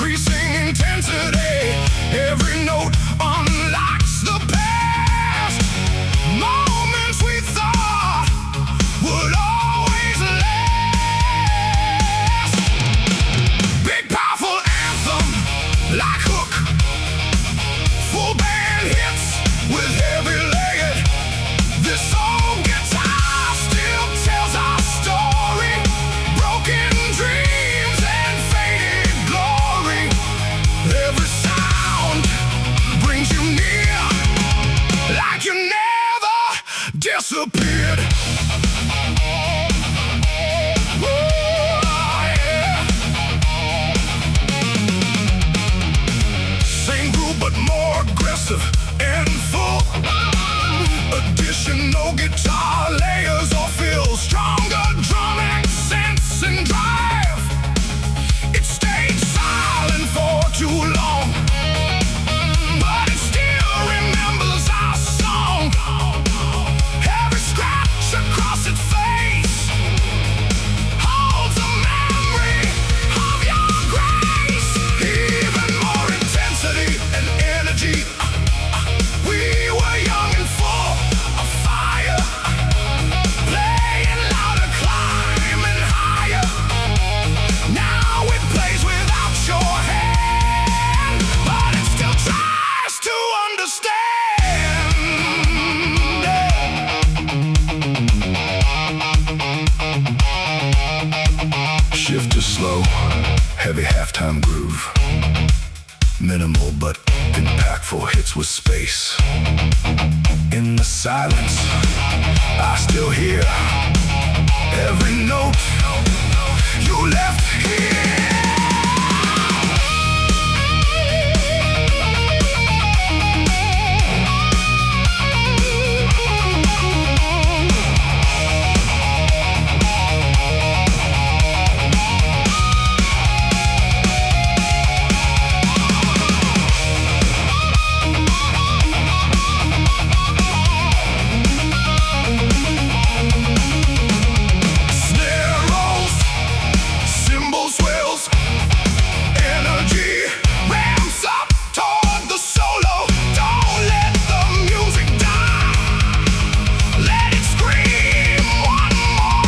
increasing intensity. Every note unlocks the past. Moments we thought would always last. Big powerful anthem like hook. Full band hits with heavy legged. This old guitar still tells our story. Broken dreams and faded glory. Every sound brings you near, like you never disappeared. Oh, yeah. Same group but more aggressive and full. Additional guitar layers or fill. Stronger drum accents and drive. It stayed silent for too long, but it still remembers our song. Every scratch across its face holds a memory of your grace. Even more intensity and energy. We were young and full of fire, playing louder, climbing higher. Now it plays without your hand, but it still tries to understand. Shift to slow, heavy halftime groove. Minimal but impactful hits with space. In the silence, I still hear every note you left here. Snare rolls, cymbal swells, energy ramps up toward the solo. Don't let the music die. Let it scream one more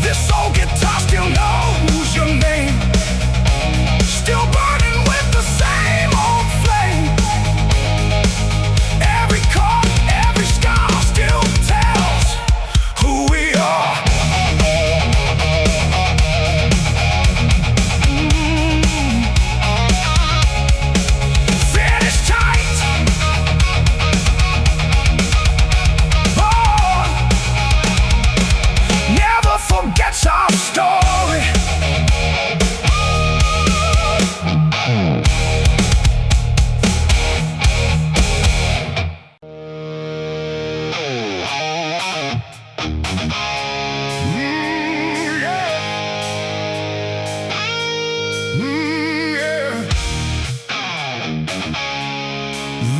This old guitar still knows your name. Still burning with the same old flame. Every chord, every scar still tells who we are. Finish tight. Oh, never forgets our story. Yeah. Yeah.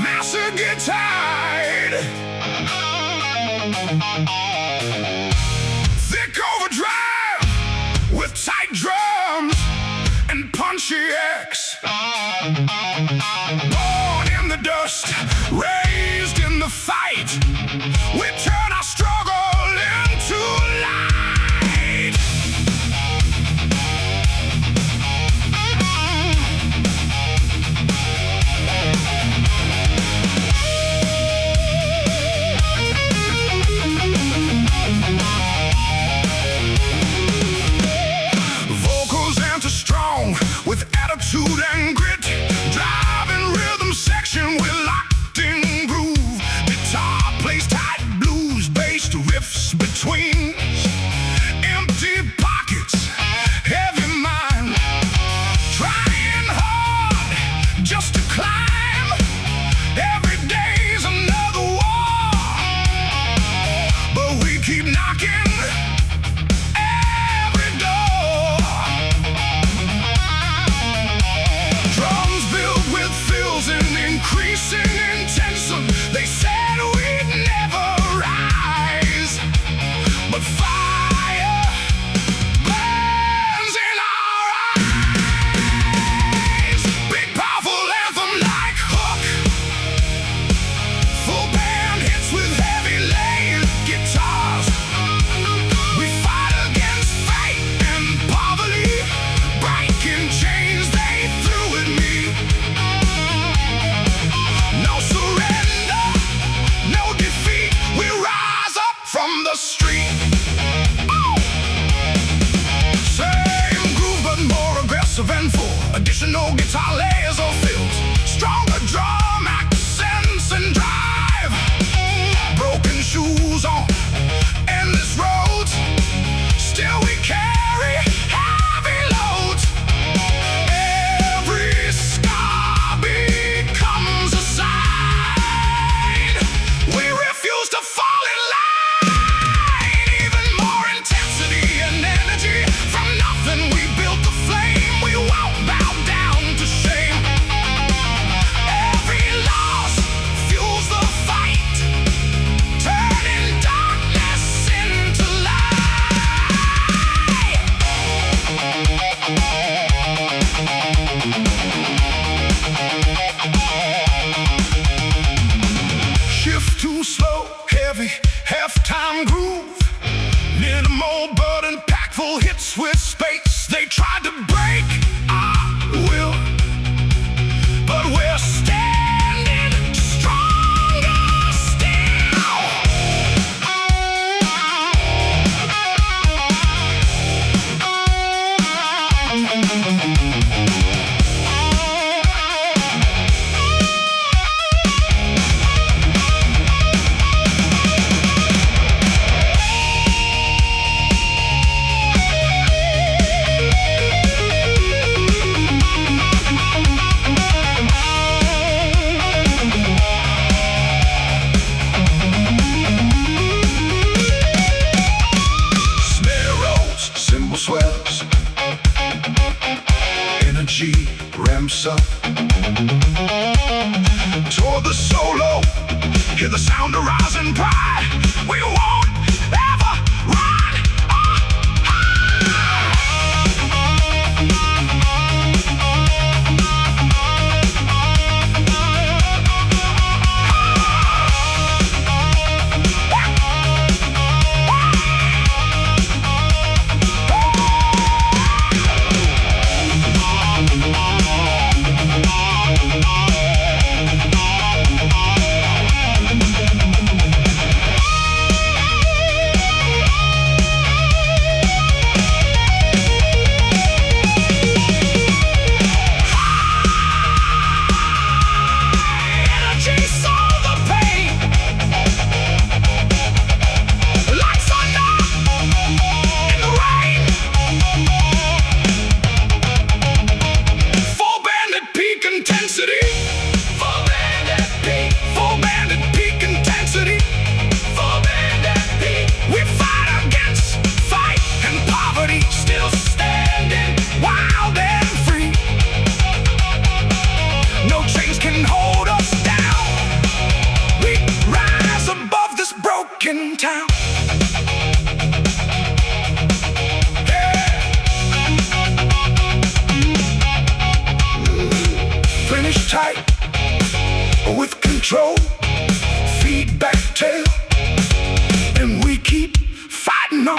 Master get tired. Thick overdrive with tight drums and punchy X. Born in the dust, raised in the fight. We turn street. Same groove but more aggressive and full. Additional guitar layers or fills. Stronger drum accents and drive. Broken shoes on endless roads. Still we carry heavy loads. Every scar becomes a sign. We refuse to fall in line. Even more intensity and energy. From nothing we built the flame. We won't bow down to shame. Every loss fuels the fight, turning darkness into light. Shift too slow, heavy, half-time groove. Minimal but impactful hits with space. They tried to break our will, but we're standing stronger still. Snare rolls, cymbal swells. Energy ramps up. Toward the solo, hear the sound of rising pride. We won't ever run or energy solve the pain. Like thunder in the rain. Full band at peak intensity. Full band at peak. Full band at peak intensity. Full band at peak. We fight against fight and poverty. Still standing wild and free. No chains can hold us down. We rise above this broken town. Yeah. Finish tight with control. Feedback tail. And we keep fighting on.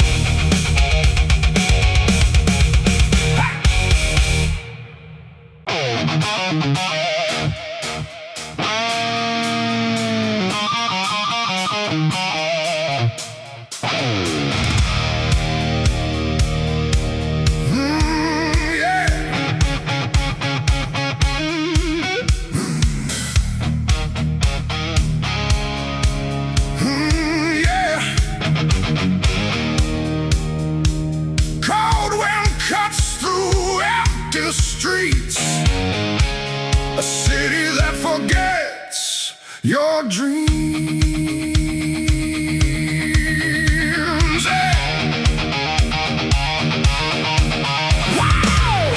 Yeah. Yeah. Cold wind cuts through empty streets. A city that forgets your dreams. Yeah. Wow.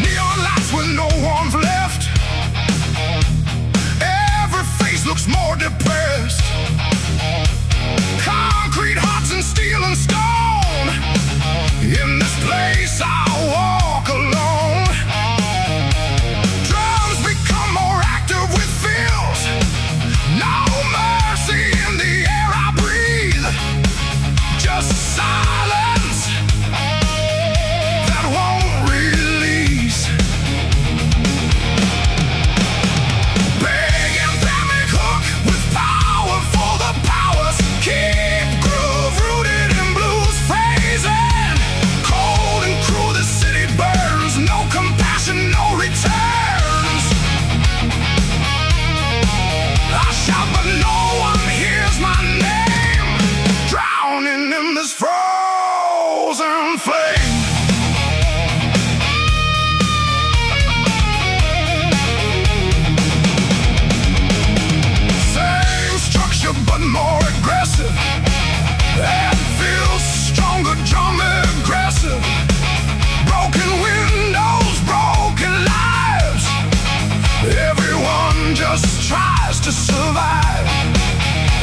Neon lights with no warmth left. Every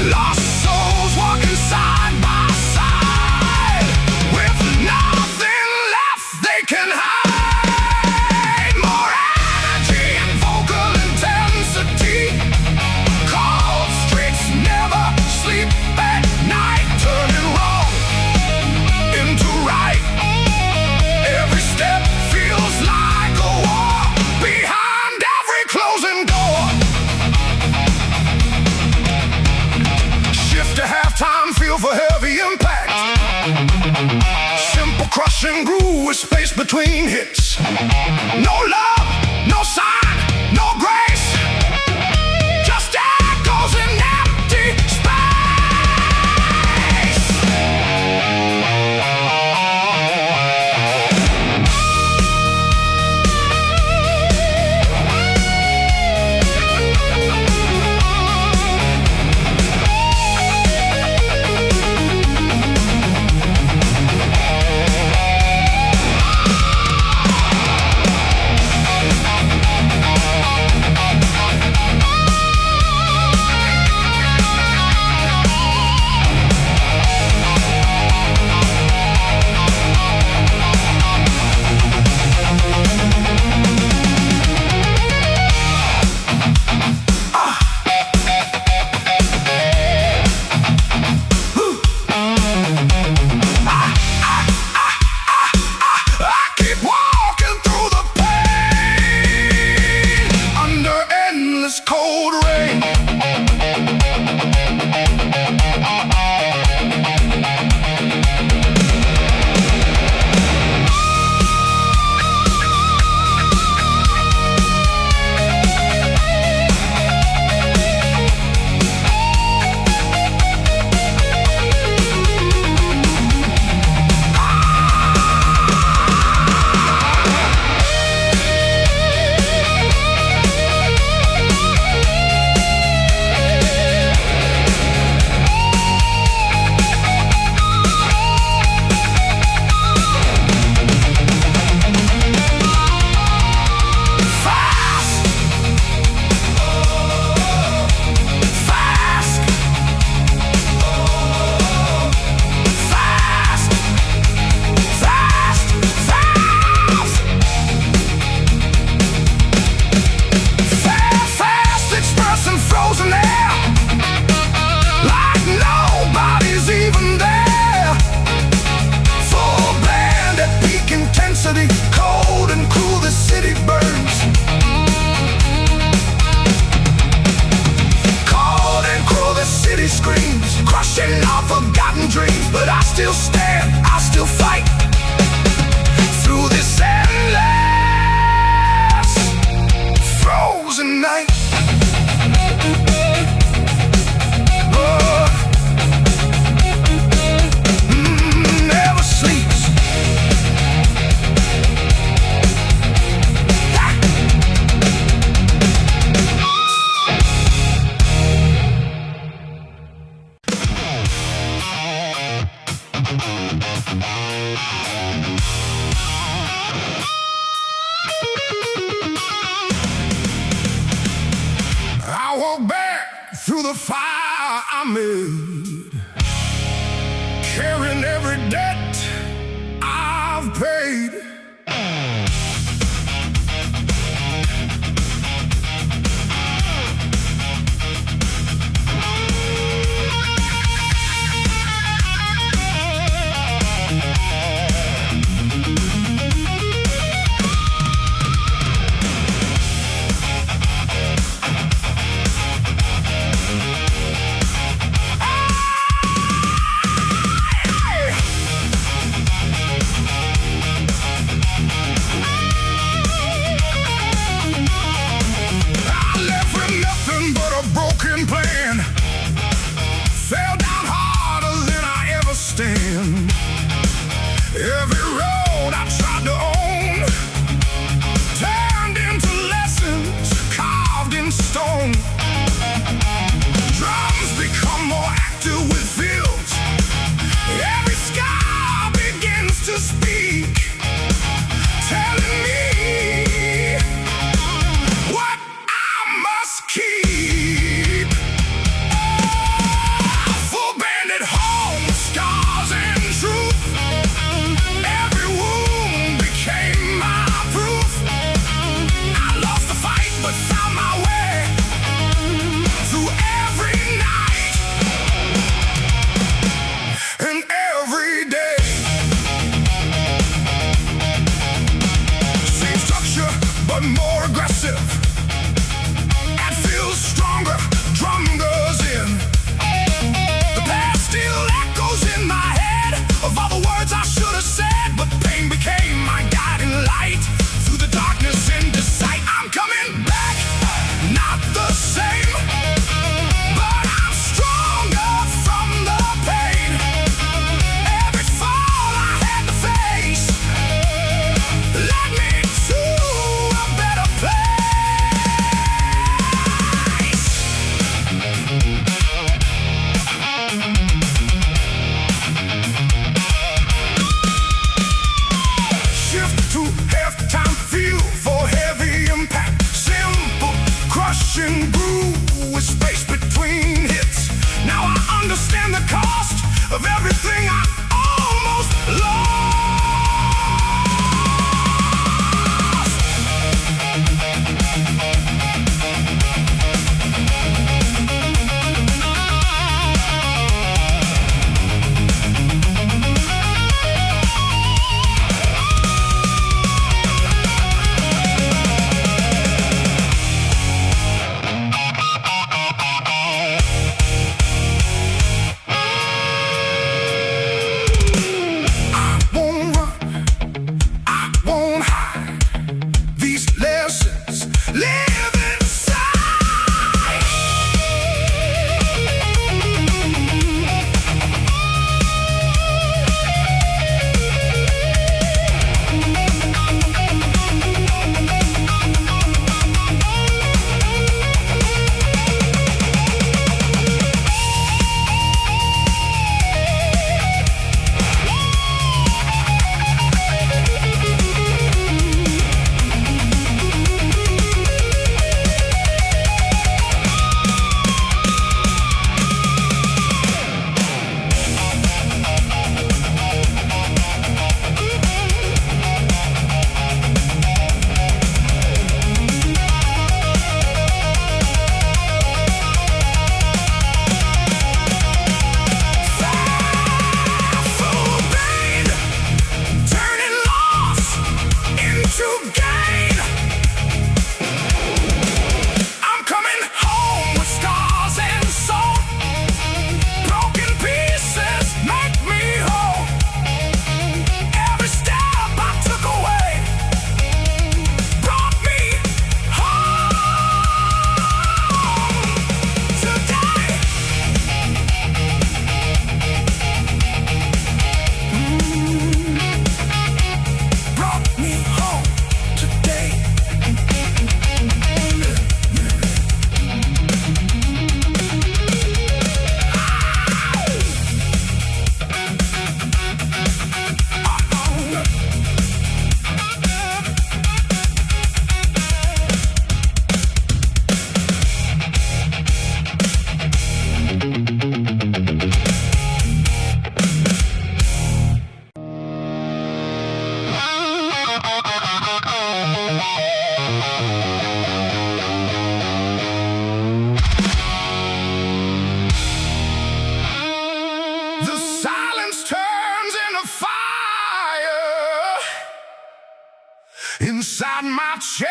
Lost souls walking side by side, with nothing left they can hide. More energy and vocal intensity. Cold streets never sleep at night, turning wrong into right. Every step feels like a war behind every closing door. Shift to halftime, feel for heavy impact. Simple crushing groove with space between hits. No love, no sign, no grace. Just echoes in empty space. Cold rain. Cold and cruel, the city burns. Cold and cruel, the city screams, crushing our forgotten dreams. But I still stand, I still fight through this endless frozen night. Never sleeps. I walk back through the fire I made, carrying every debt I've paid. my chest.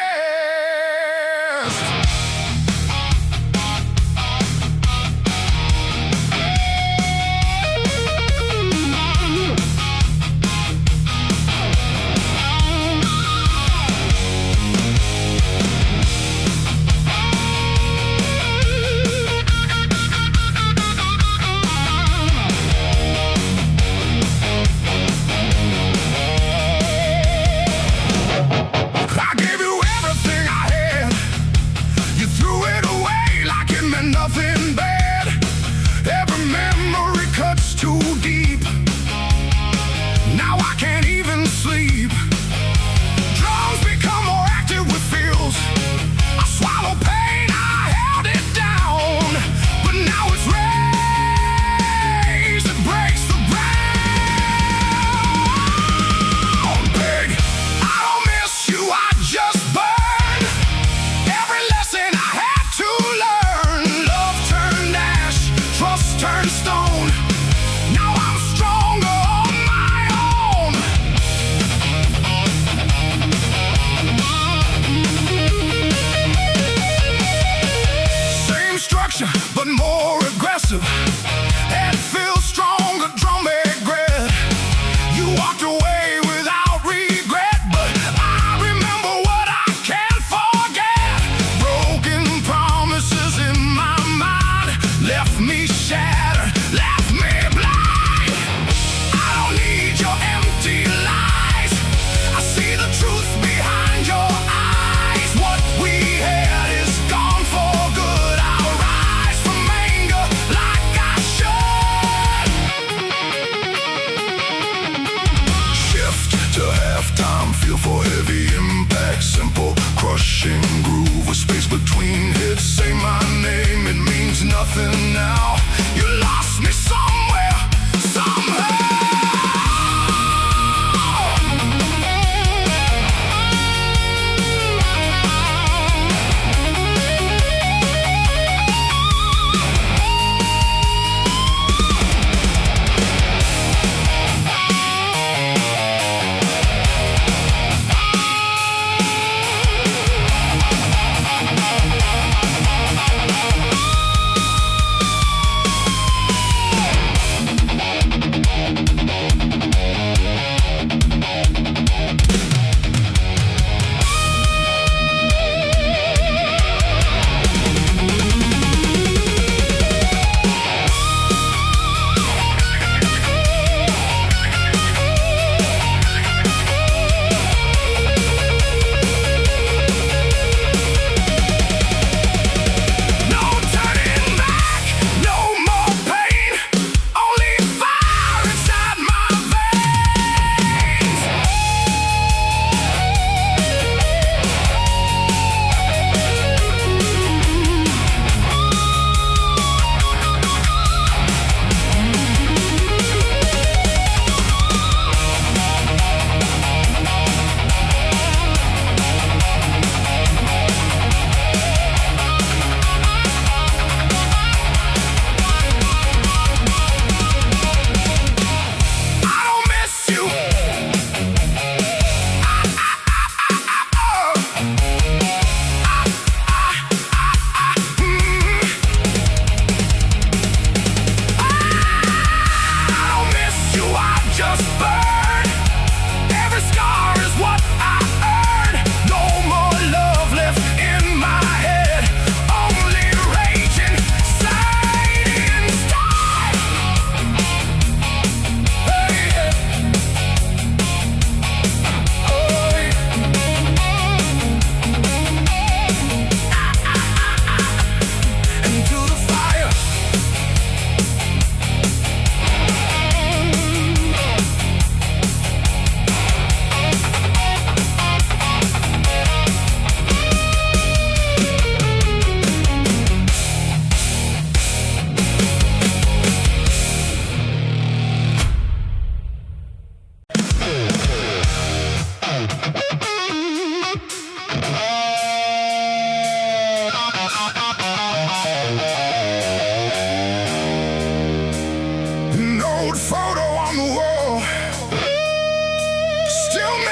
Nothing bad, every memory cuts too deep. Now I can't even sleep. Drums become more active with feels. I swallow pain, I held it down, but now it's raised, it breaks the ground. Big, I don't miss you, I just burn. Every lesson I had to learn. Turned stone. Now I'm stronger on my own. Same structure, but more aggressive. Head feels stronger, drum regret. You walked away without regret, but I remember what I can't forget. Broken promises in my mind left me shattered, left me blind. I don't need your empty lies. I see the truth behind your eyes. What we had is gone for good. I'll rise from anger like I should. Shift to halftime, feel for heavy impact. Simple, crushing groove with space between hits. Say my name, it means nothing now. You lost me somewhere, somehow.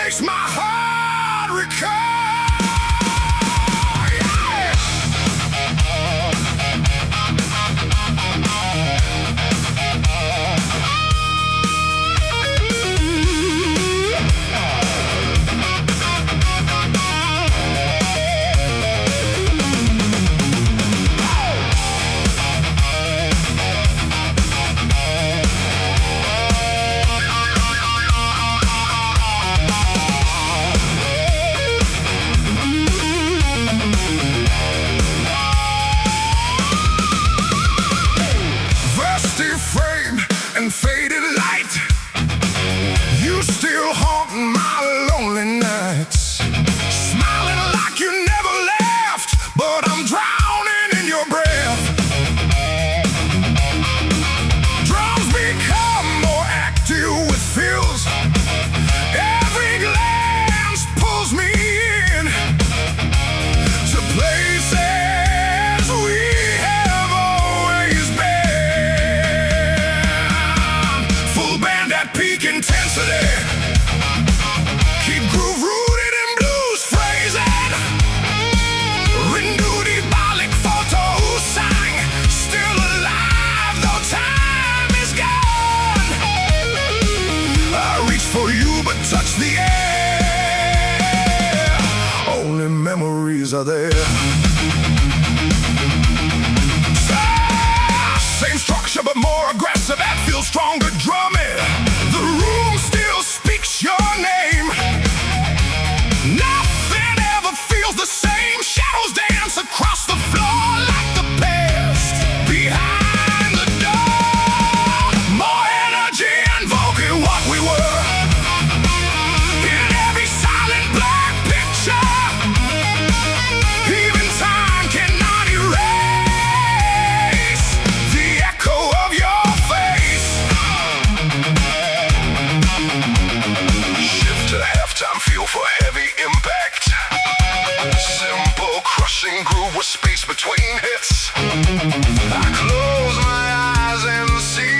makes my heart recoil. melodies are there. Same structure but more aggressive, that feels stronger drumming. The room still speaks your name. Nothing ever feels the same. Shadows dance across the floor like the past. Behind the door, more energy invoking what we were. In every silent black picture, even time cannot erase the echo of your face. Shift to halftime, feel for heavy impact. Simple crushing groove with space between hits. I close my eyes and see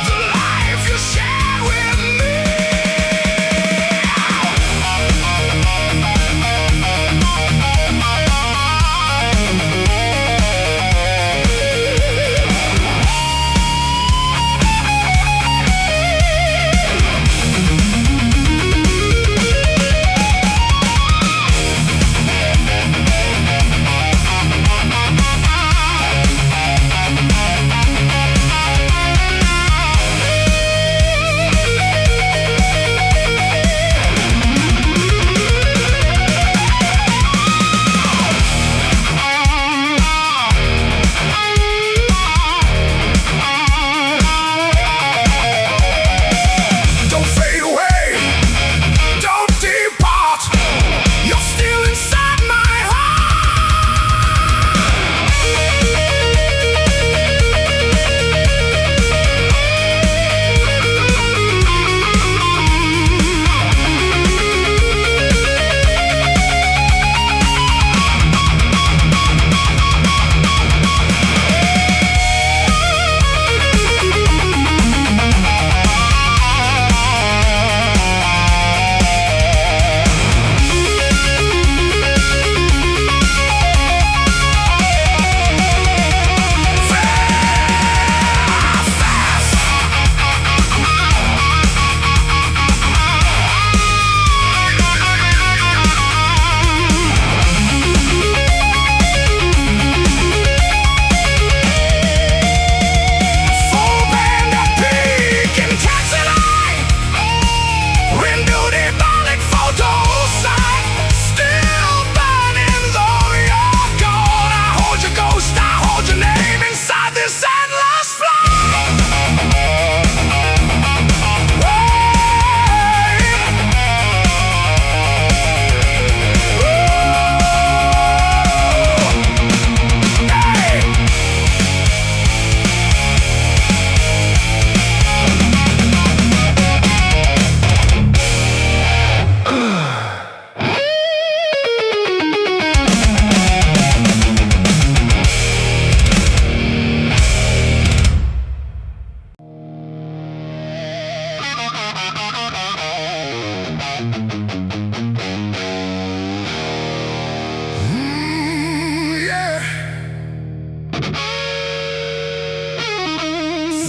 the life you shared with me.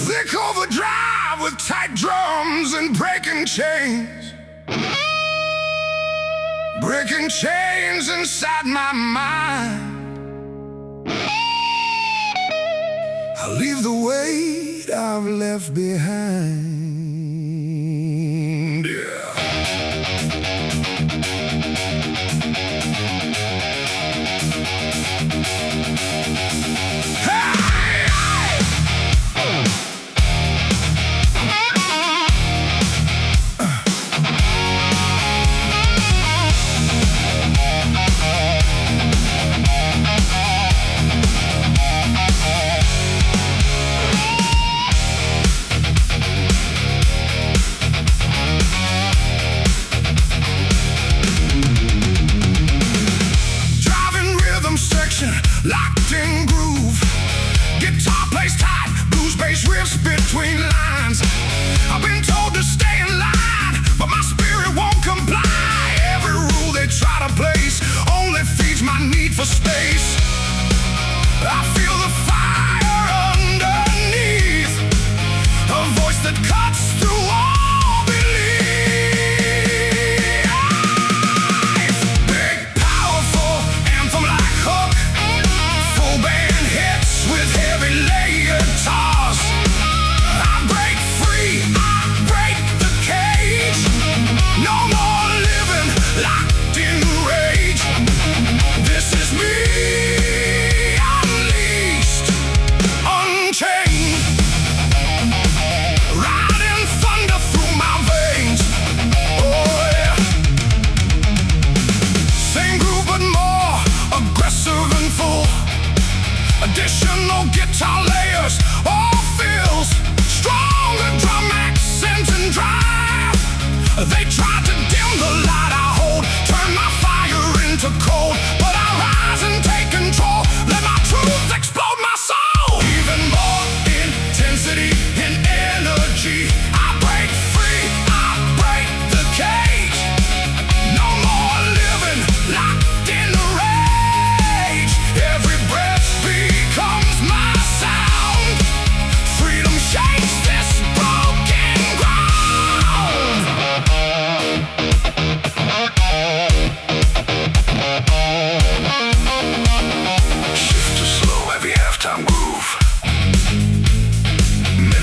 Thick overdrive with tight drums and breaking chains. Breaking chains inside my mind. I leave the weight I've left behind. Yeah. Locked in groove, guitar plays tight, blues bass riffs between lines. I've been told to stay in line, but my spirit won't comply. Every rule they try to place only feeds my need for space. I feel the fire underneath, a voice that cuts through all belief. Big power.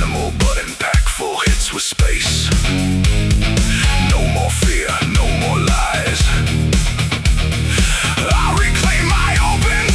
Minimal but impactful hits with space. No more fear, no more lies. I reclaim my open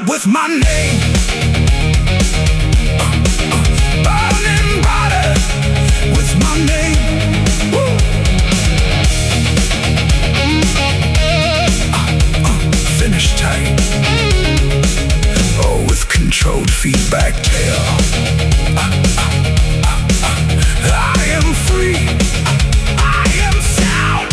with my name. Burning brighter with my name. Woo. Finish tight. Oh, with controlled feedback tail. I am free. I am sound.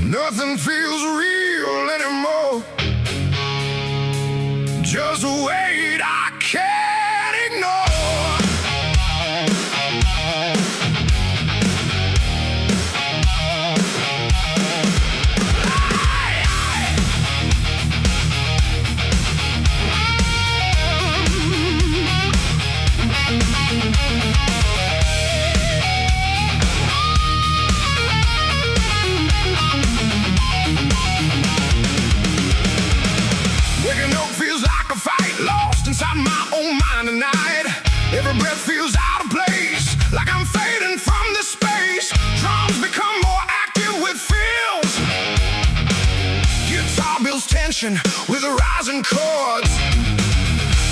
Nothing feels real anymore. Just wait, I can't ignore. Waking up feels like a fight, lost inside my own mind tonight. Every breath feels out of place, like I'm fading from this space. Drums become more active with fills. Guitar builds tension with rising chords.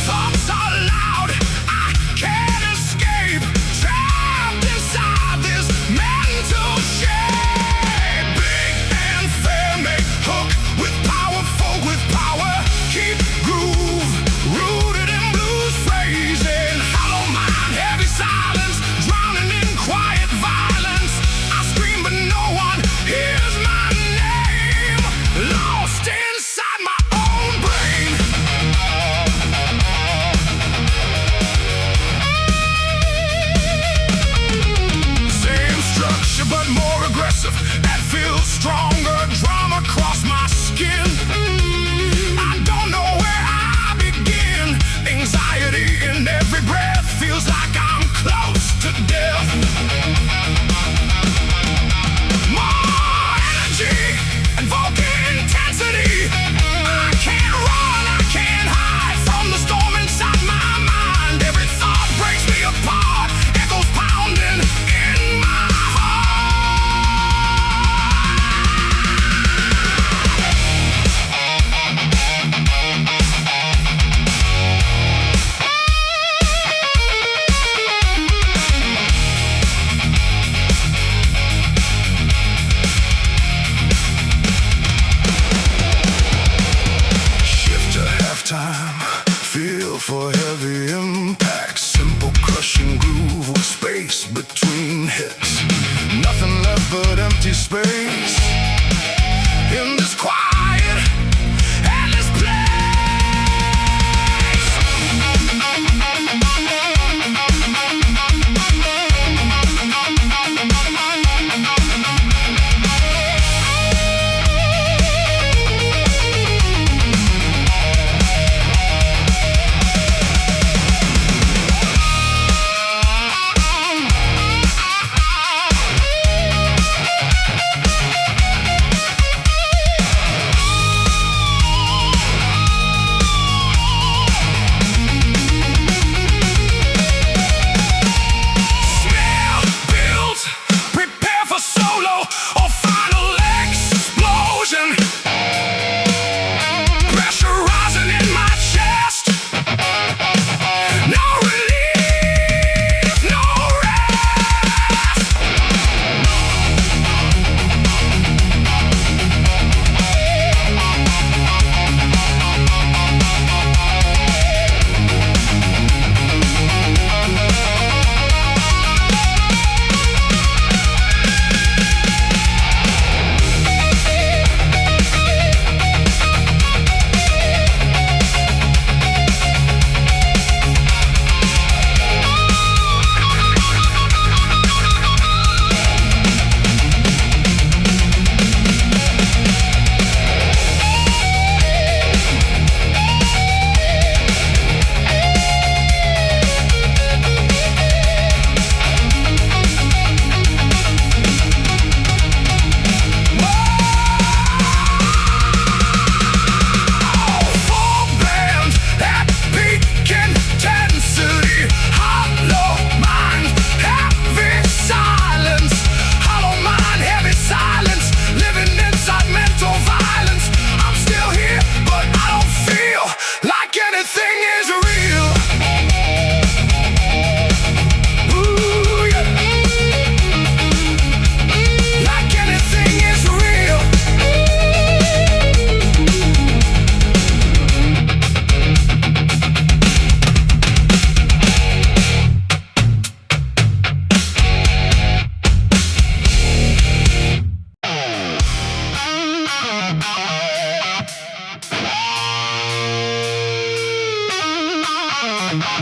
Thoughts are loud, I can't escape. Trapped inside this mental shape. Big and fair make hook with power, folk with power. Keep groove, rooted in blues phrasing. Hollow mind, heavy silence, drowning in quiet violence. I scream but no one hears my name. Lost inside my own brain.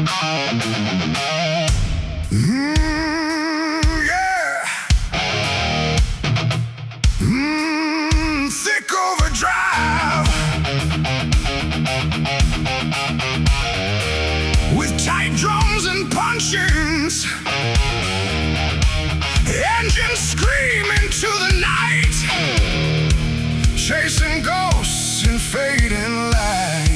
Yeah. Thick overdrive with tight drums and punchings, engines screaming to the night, chasing ghosts in fading light.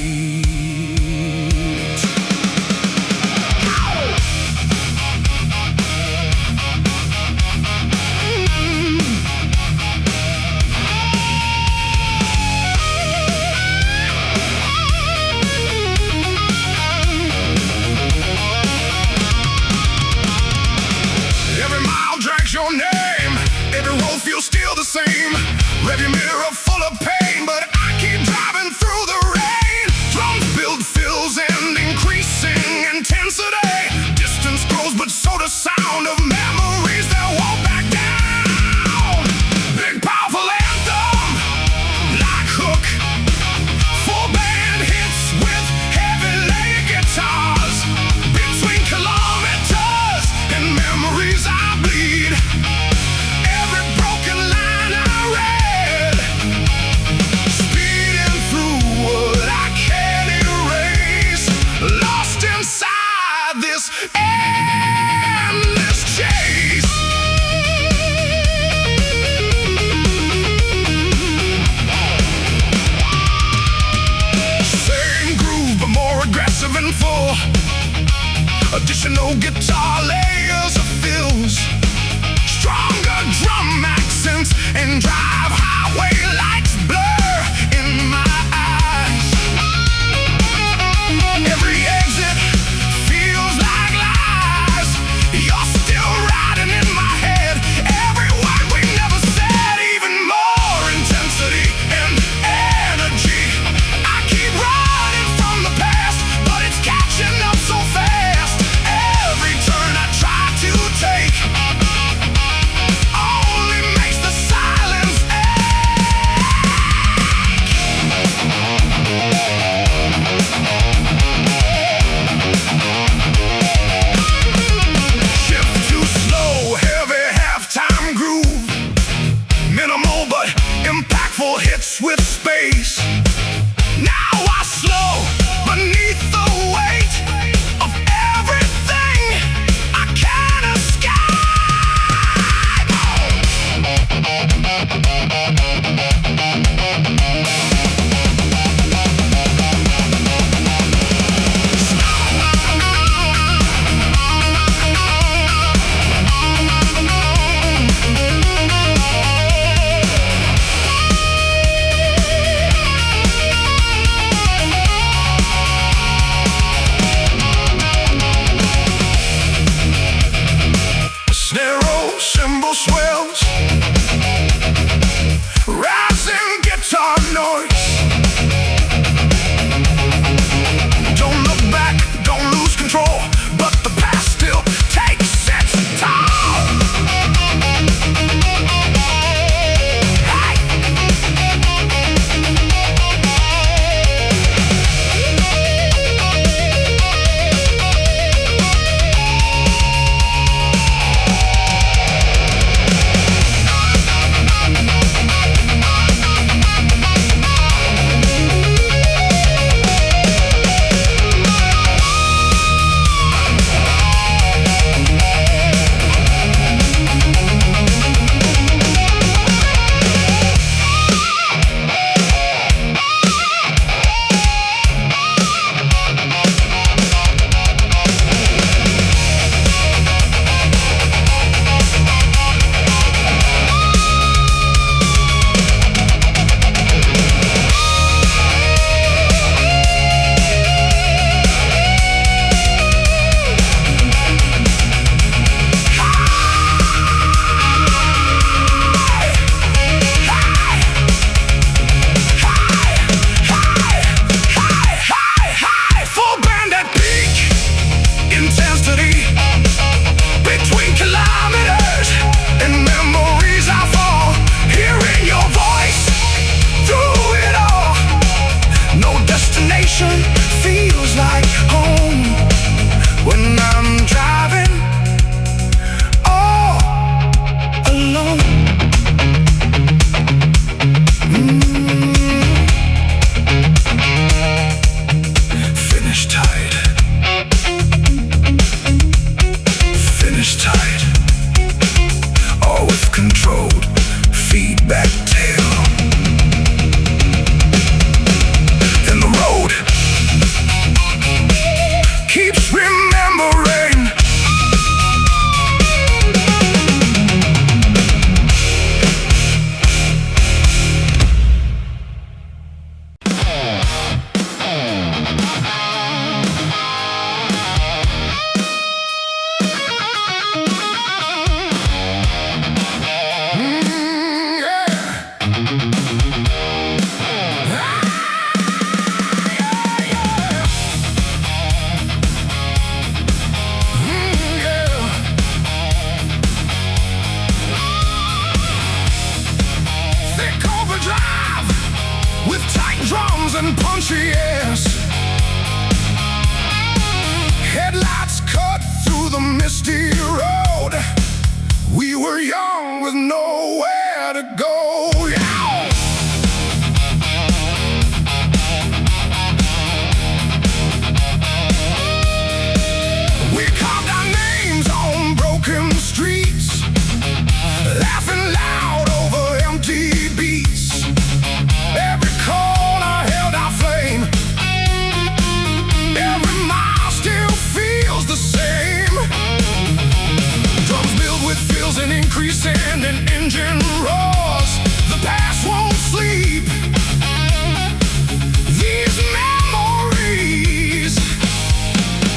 Your name, every road feels still the same. Rearview mirror full of pain, but I keep driving through the rain. Drums build fills and increasing intensity. Distance grows, but so does sound of memories that won't back down. Big powerful anthem, like hook, full band hits with heavy layered guitars. Between kilometers and memories I bleed. Every broken line I read, speeding through what I can't erase, lost inside this endless chase. Same groove but more aggressive and full. Additional guitar layers of fills, stronger drum accents and drive highway lights blur in my eyes. Every exit feels like lies. You're still riding in my head. Every word we never said, even more intensity and energy. I keep running from the past, but it's catching up so fast. Every turn I try to take only makes the silence shift too slow, heavy halftime groove. Minimal but impactful hits with space. Now I slow beneath the weight of everything I can't escape. and punchy airs. Headlights cut through the misty road. We were young with nowhere to go. Yeah. We carved our names on broken streets, laughing loud over empty beats. Every corner held our flame. Every mile still feels the same. Drums build with fills and increase and an engine roars. The past won't sleep. These memories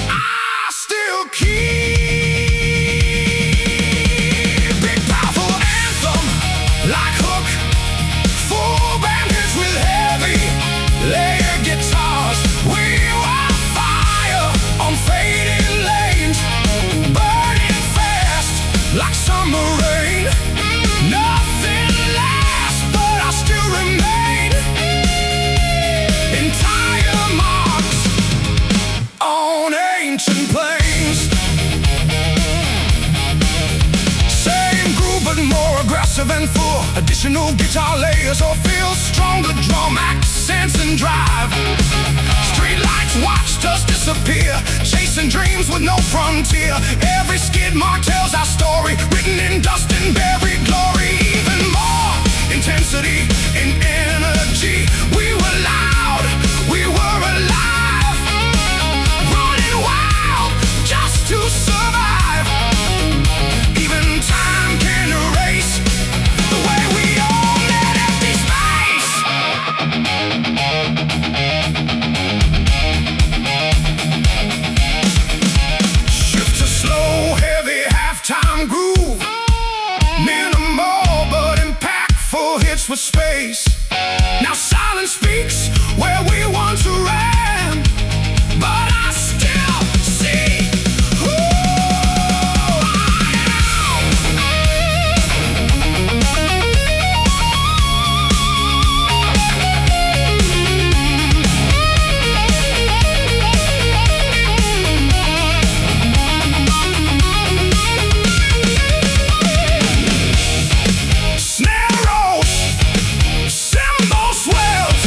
I still keep. Big powerful anthem like hook, full band hits with heavy layered guitars. We were fire on fading lanes, burning fast like summer rain. Nothing lasts, but I still remain. Entire marks on ancient plains. Same groove but more aggressive and full. Additional guitar layers or feels stronger drum accents and drive. Streetlights watched us disappear, chasing dreams with no frontier. Every skid mark tells our story, written in dust and buried glory. Even more intensity and energy. We were loud, we were alive, running wild just to survive. Even time can erase the way we own that empty space. Shift to slow, heavy halftime groove. Minimal but impactful hits with space. Now silence speaks where we once ran, but I still see who I snare rolls, cymbal swells.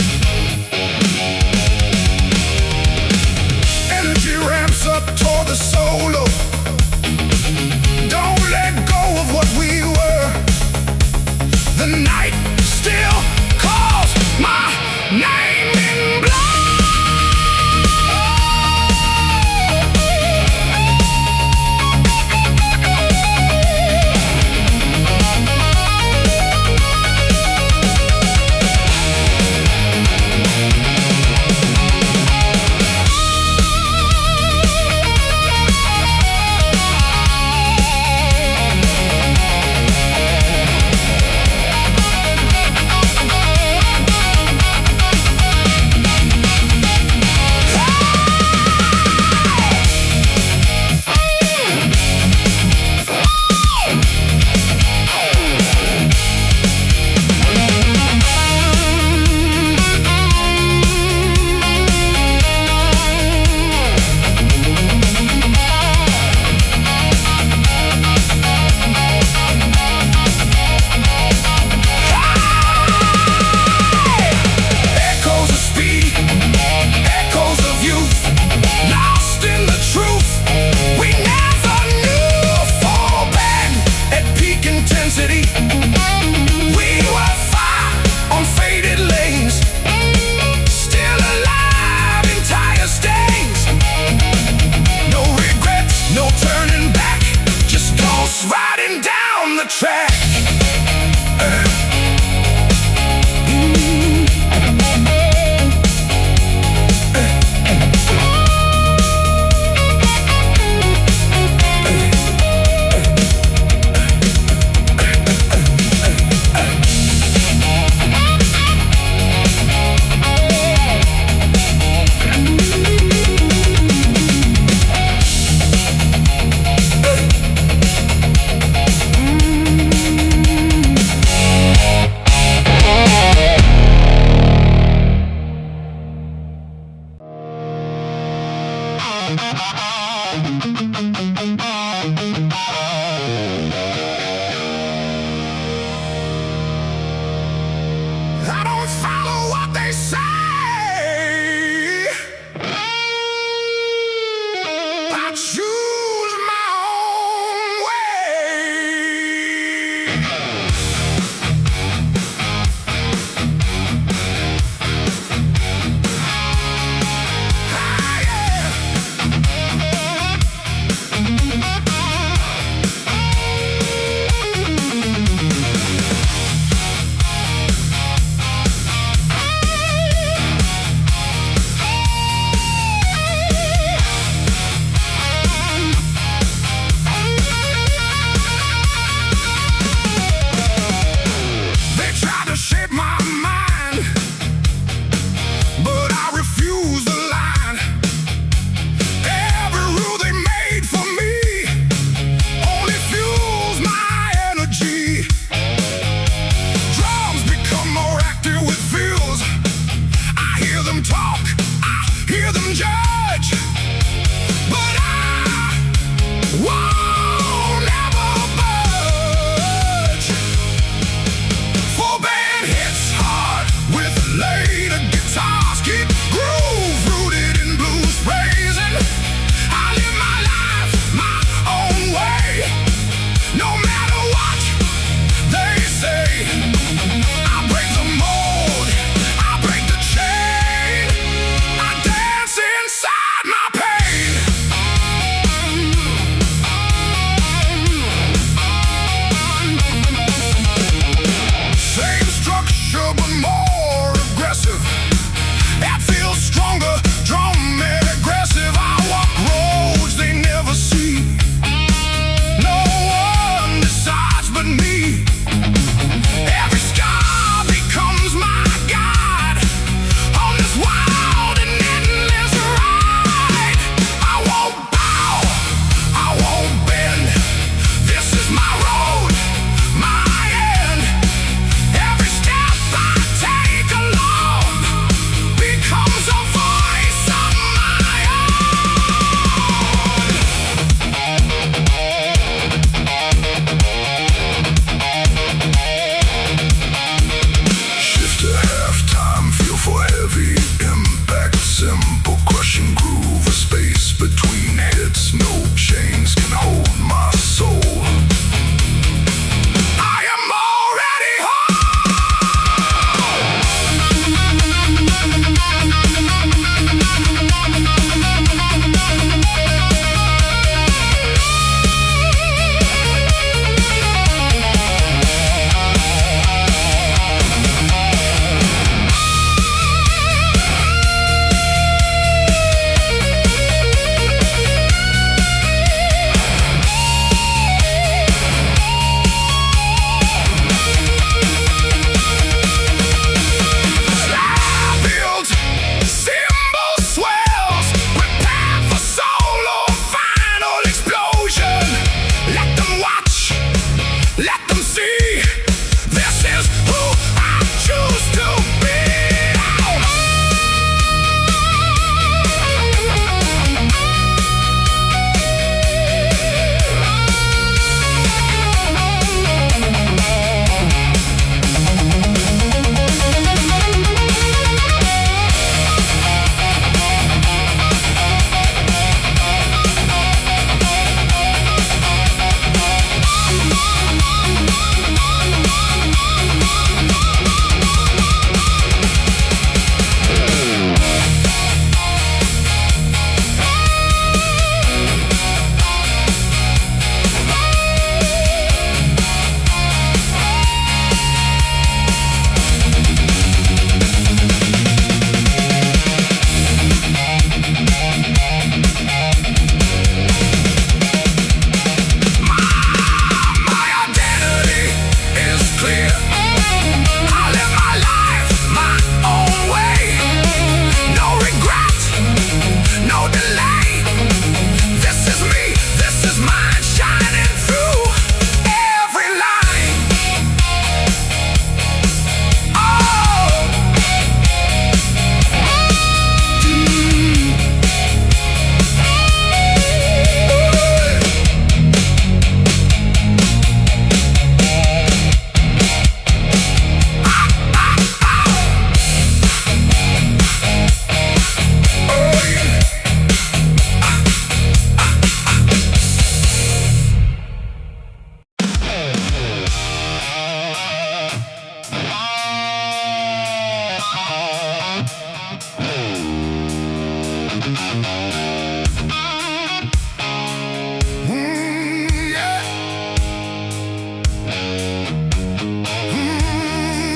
Yeah.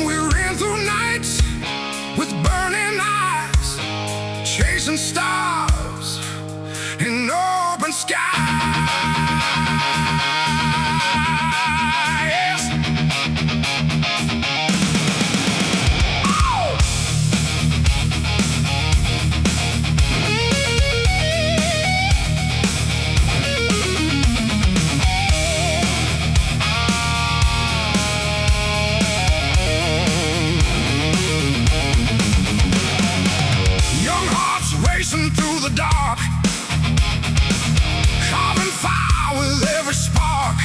We ran through nights with burning eyes, chasing stars in open skies. Racing through the dark, carving fire with every spark.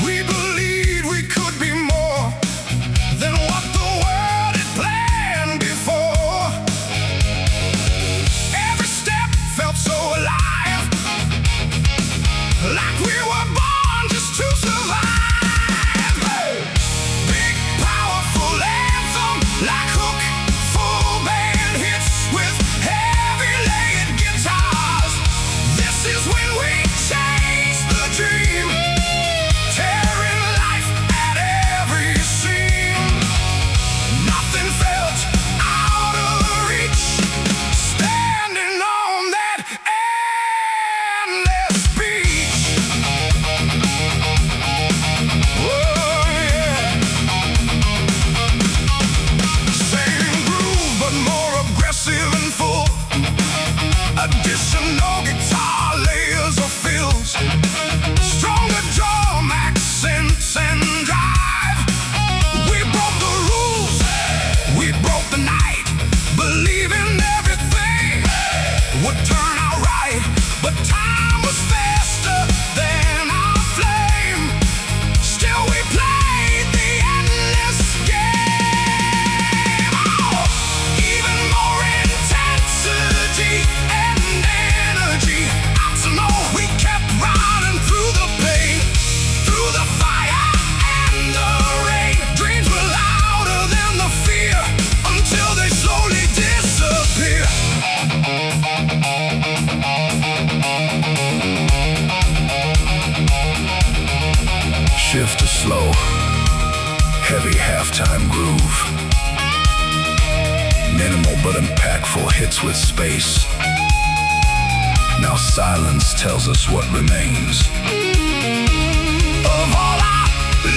We believed we could be more than what the world had planned before. Every step felt so alive, like we were born just to survive. Big, powerful anthem, like hook, full band hits with heavy layered guitars. This is when we chase the dream, tearing life at every seam. Nothing felt out of reach, standing on that endless beach. Oh yeah. Same groove but more aggressive and full. Additional guitar layers or fills, stronger drum accents and drive. We broke the rules, we broke the night, believing everything would turn out right. But time was faster than our flame. Still we played the endless game. Even more intensity and energy. Out to know we kept running through the pain, through the fire and the rain. Dreams were louder than the fear, until they slowly disappear. Shift to slow, heavy halftime groove. Minimal but impactful hits with space. Now silence tells us what remains of all our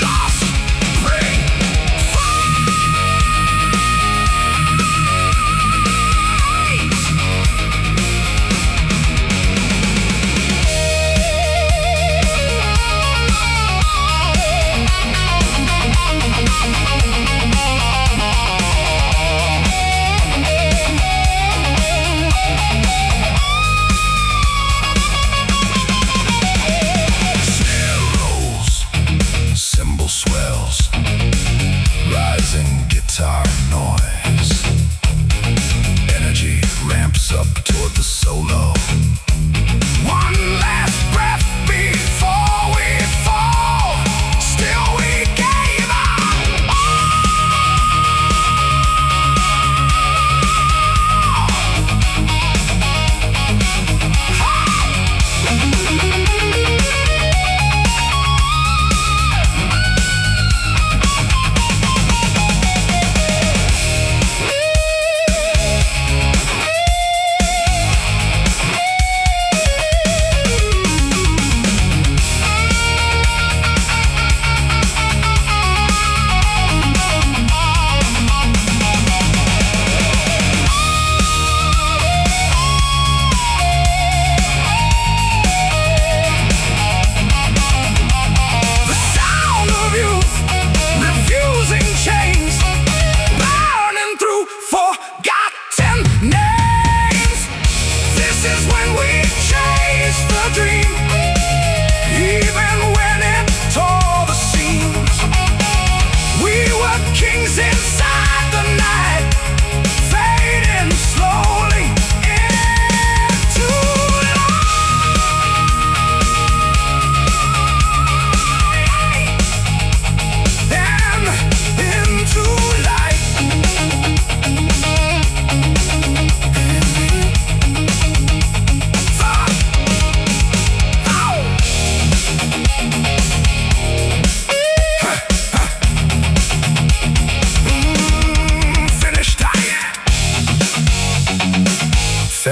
lost praise. Snare rolls,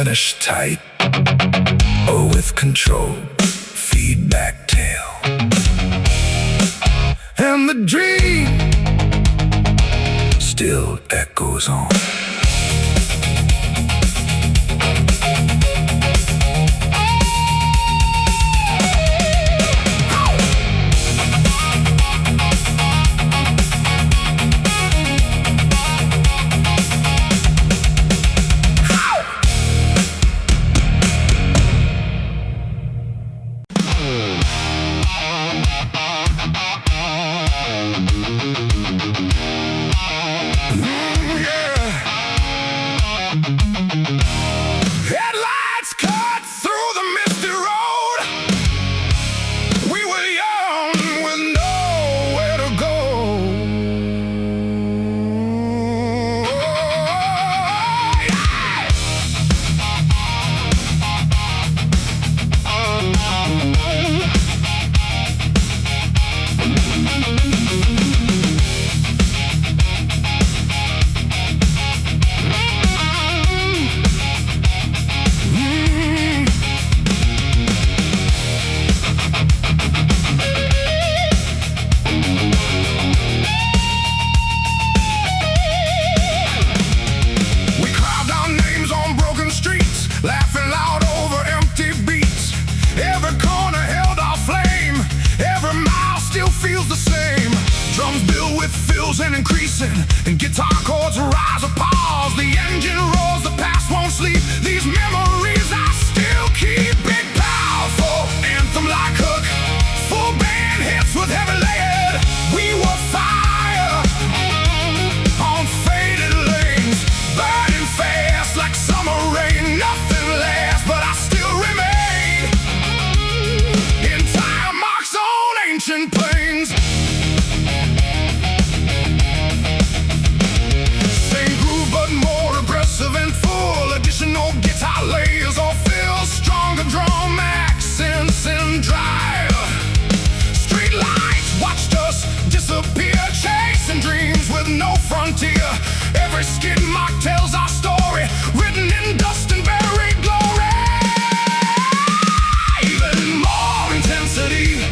finish tight or with control, feedback tail. And the dream still echoes on. Headlights cut through the misty road. We were young with nowhere to go. Laughing loud over empty beats. Every corner held our flame. Every mile still feels the same. Drums build with fills and increasing, and guitar chords rise or pause. The engine roars, the past won't sleep. These memories I still keep. Big powerful anthem like Hook, full band hits with heavy lead. We were fire on faded lanes, burning fast like summer rain. Nothing lasts, but I still remain in tire marks on ancient plains. Same groove, but more aggressive and full. Additional guitar layers or fills, stronger drum accents and drive. Street lights watched us disappear, chasing dreams with no frontier. Every skid mark tells our story, written in dust and buried glory. Even more intensity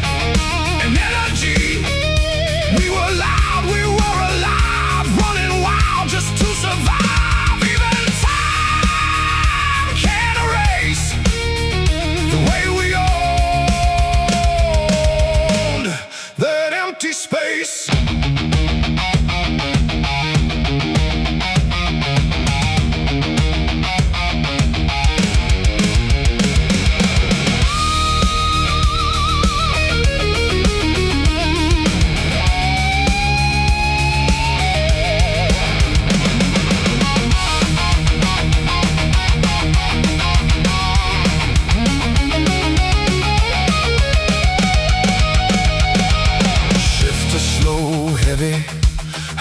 and energy. We were loud, we were alive, running wild just to survive. Even time can't erase the way we owned that empty space.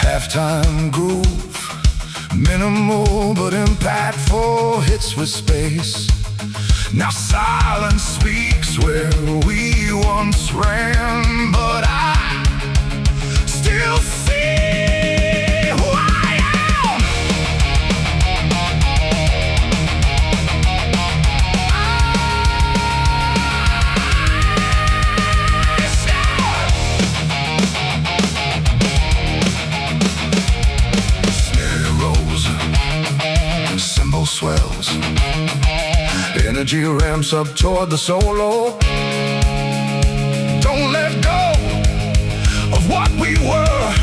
Halftime groove, minimal but impactful hits with space. Now silence speaks where we once ran, but I still see who I am. Swells, energy ramps up toward the solo. Don't let go of what we were.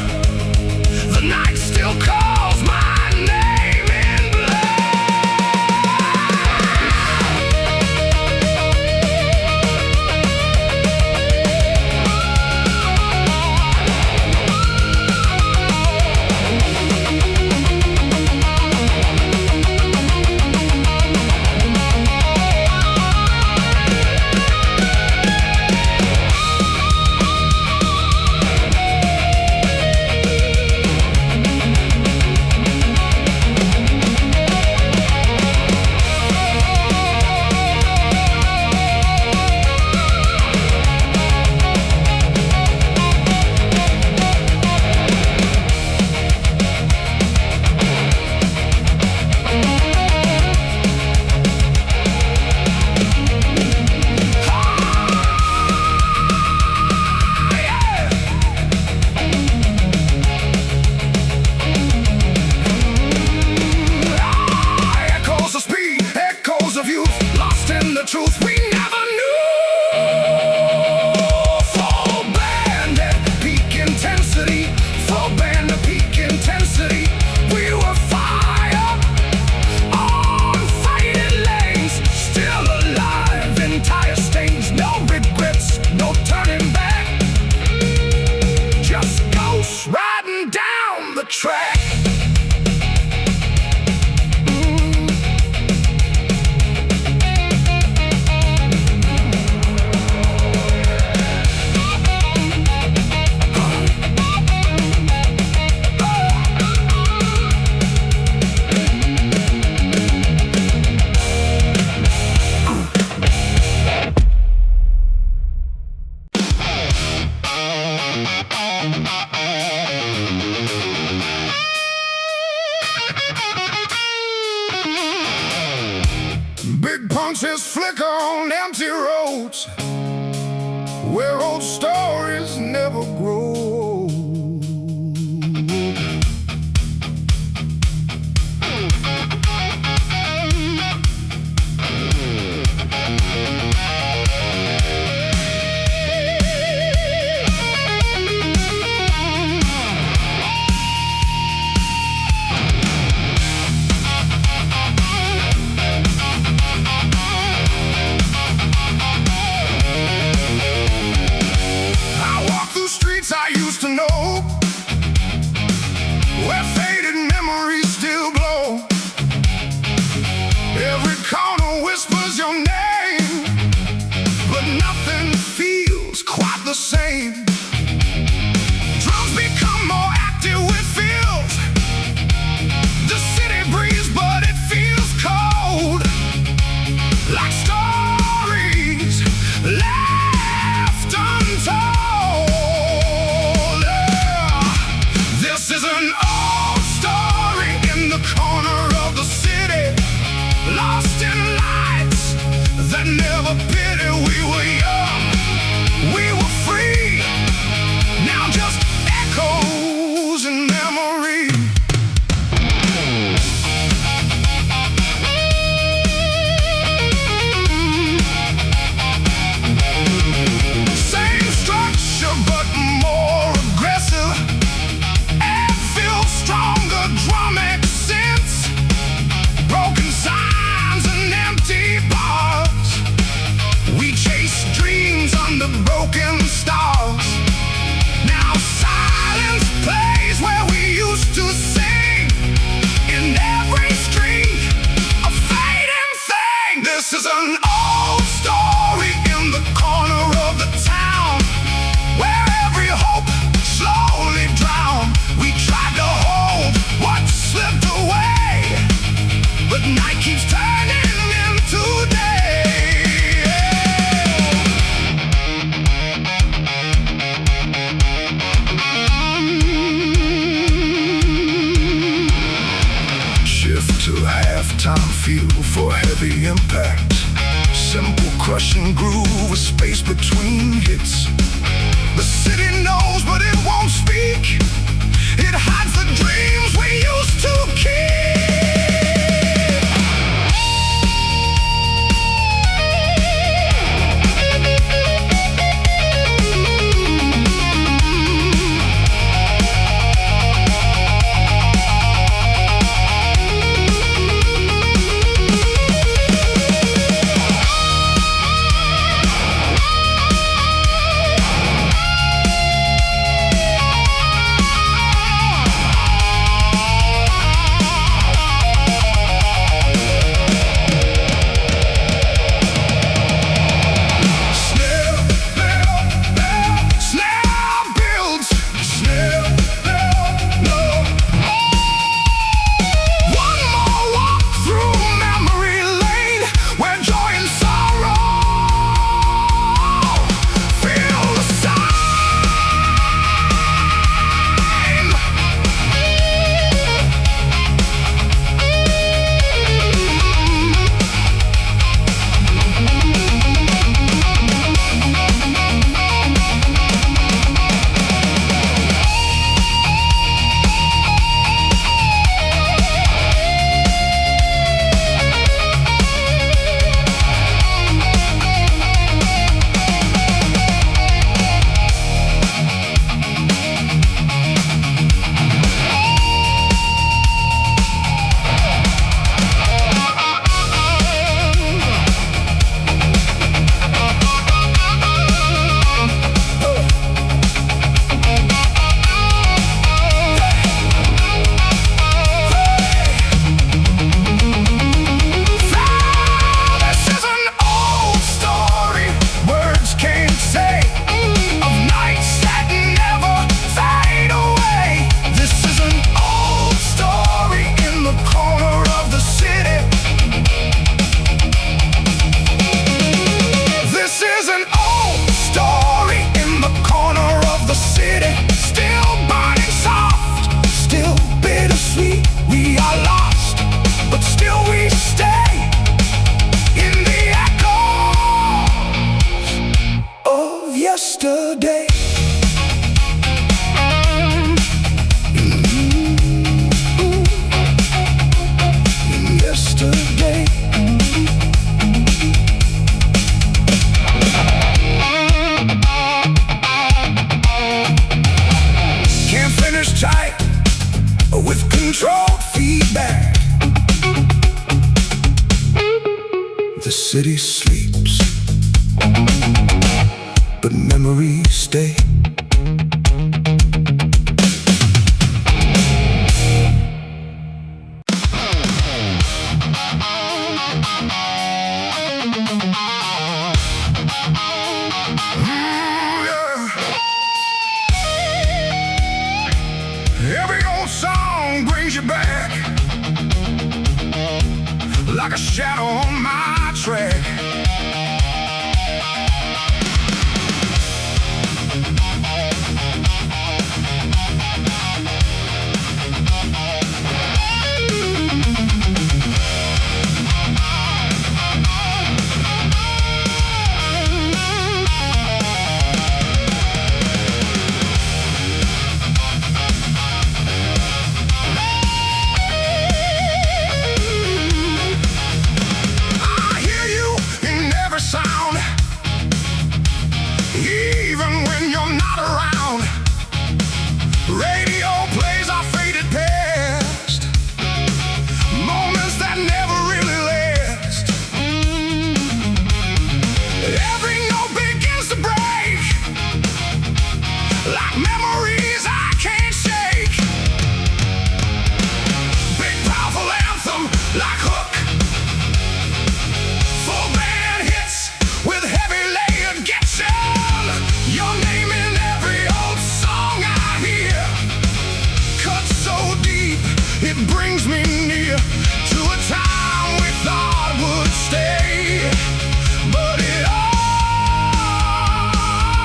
The night still calls my name in blood. Torches flicker on empty roads where old stories never grow. I used to know, where faded memories still glow. Every corner whispers your name, but nothing feels quite the same. Drums become more active with feels. The city breathes, but it feels cold, like stories left untold. This is an old story in the corner of the city, lost in lights that never pity. We were young, we were free, now just echoes in memory. Same structure but more aggressive. Stronger drum accents, broken signs and empty bars. We chase dreams under broken stars. Now silence plays where we used to sing. In every street, a fading thing. This is an old story in the corner of the town, where every hope slowly drowned. We tried to hold what slipped away, but night keeps turning into day. Shift to halftime feel for heavy impact. Simple crushing groove with space between hits. The city knows but it won't speak. It hides the dreams we used to keep. city sleeps, but memories stay. Every old song brings you back, like a shadow on my track. It brings me near to a time we thought would stay, but it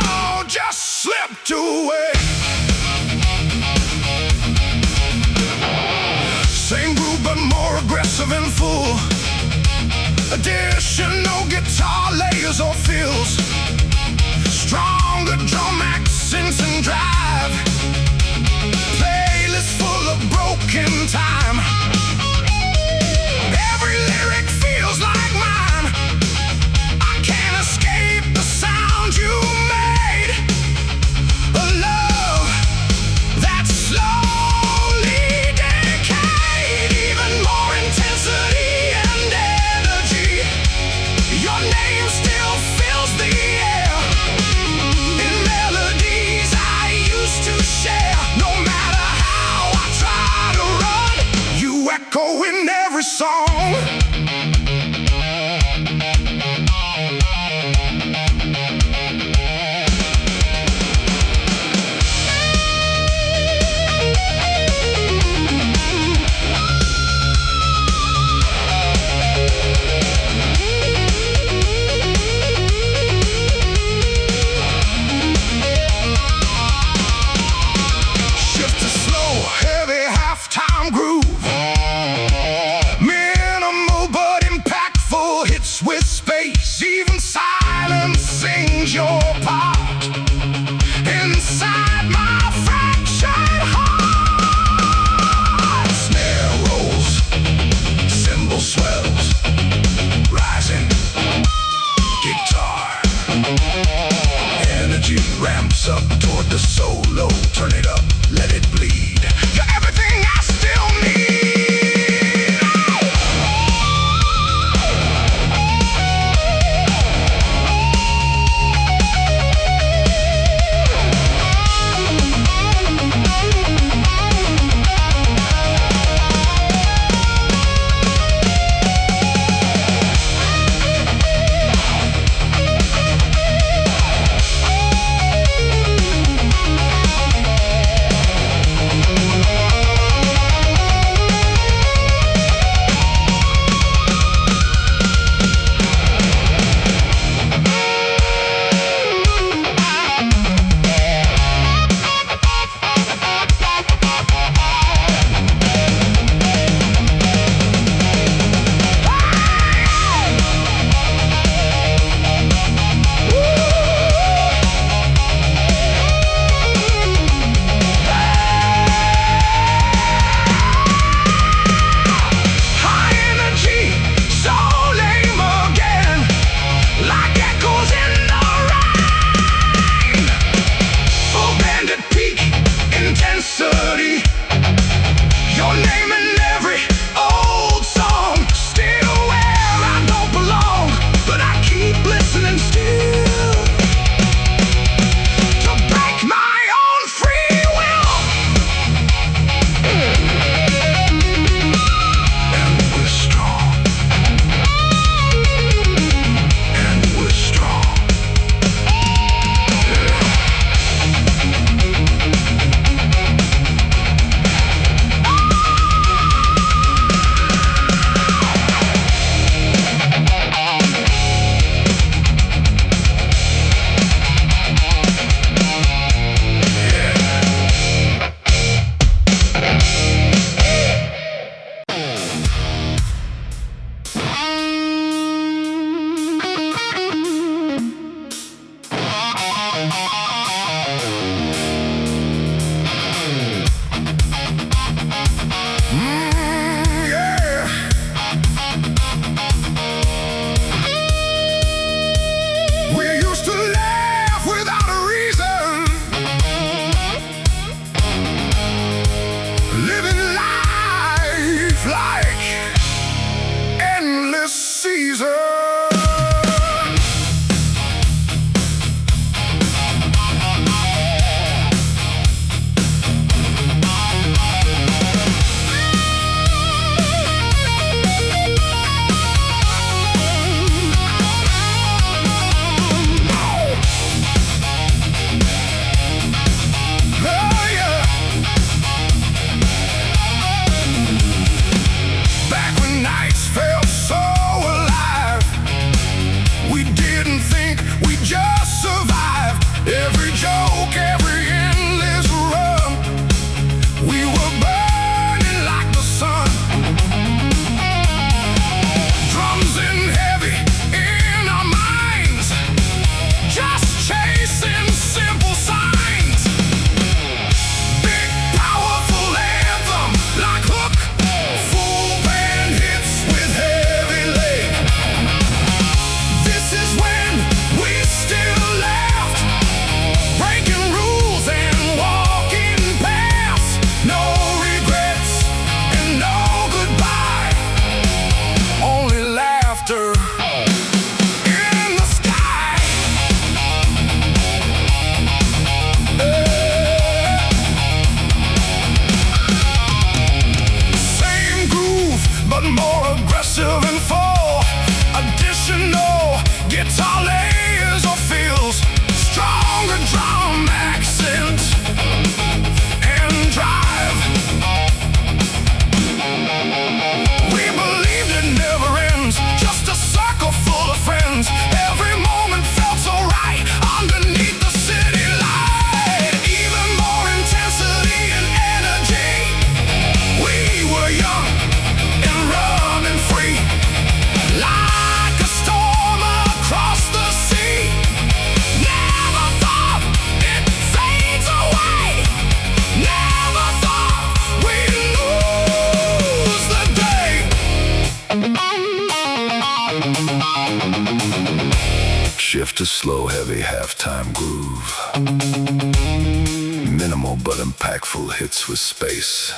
all just slipped away. Same groove but more aggressive and full. Additional guitar layers or fills, stronger drum accents and drive. Playlist full of broken time. Every lyric feels like mine. I can't escape the sound you made. A love that slowly decayed. Even more intensity and energy. Your name still fills the air in melodies I used to share. No matter how I try to run, you echo in every song. Shift to slow, heavy halftime groove. Minimal but aggressive and full. Additional guitar layers or feels. Stronger drum accent and drive. We believed it never ends, just a circle full of friends. Every moment felt so right underneath the city light. Even more intensity and energy. We were young and running free, like a storm across the sea. Never thought it fades away. Never thought we'd lose the day. Shift to slow, heavy halftime groove. Minimal but impactful hits with space.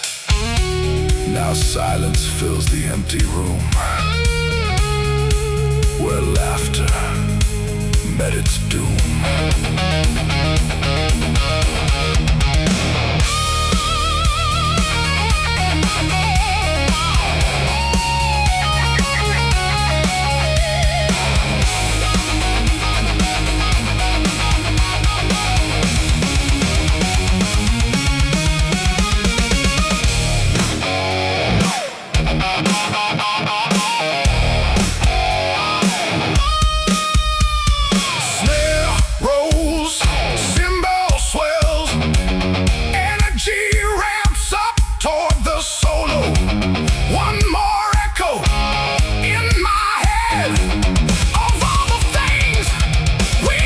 Now silence fills the empty room, where laughter met its doom. Snare rolls, cymbal swells, energy ramps up toward the solo. One more echo in my head of all the things we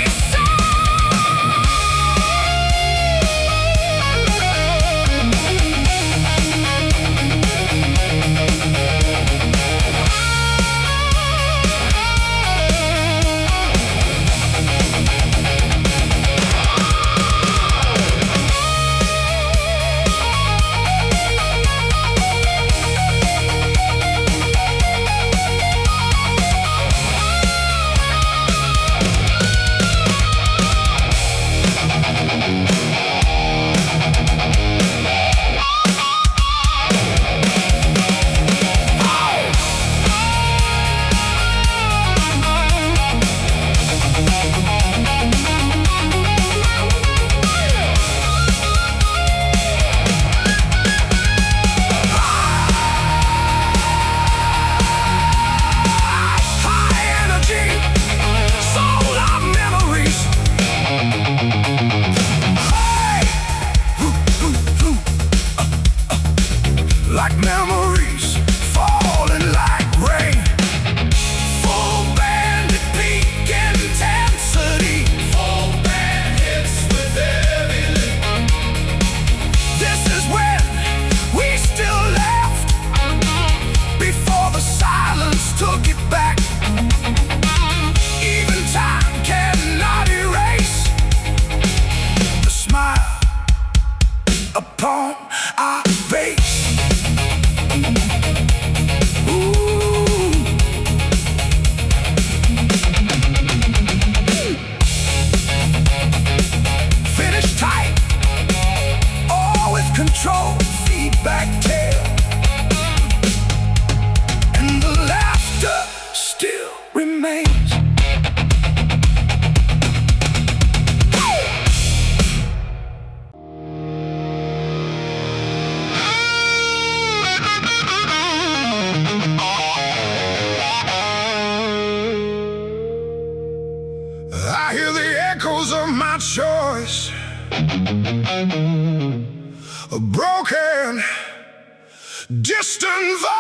like memories falling like rain. Full band at peak intensity. Full band hits with heavy lift. This is when we still left, before the silence took it back. Even time cannot erase the smile upon our face. Finish tight, all with control, feedback tail, and the laughter still remains. I hear the echoes of my choice, a broken, distant voice.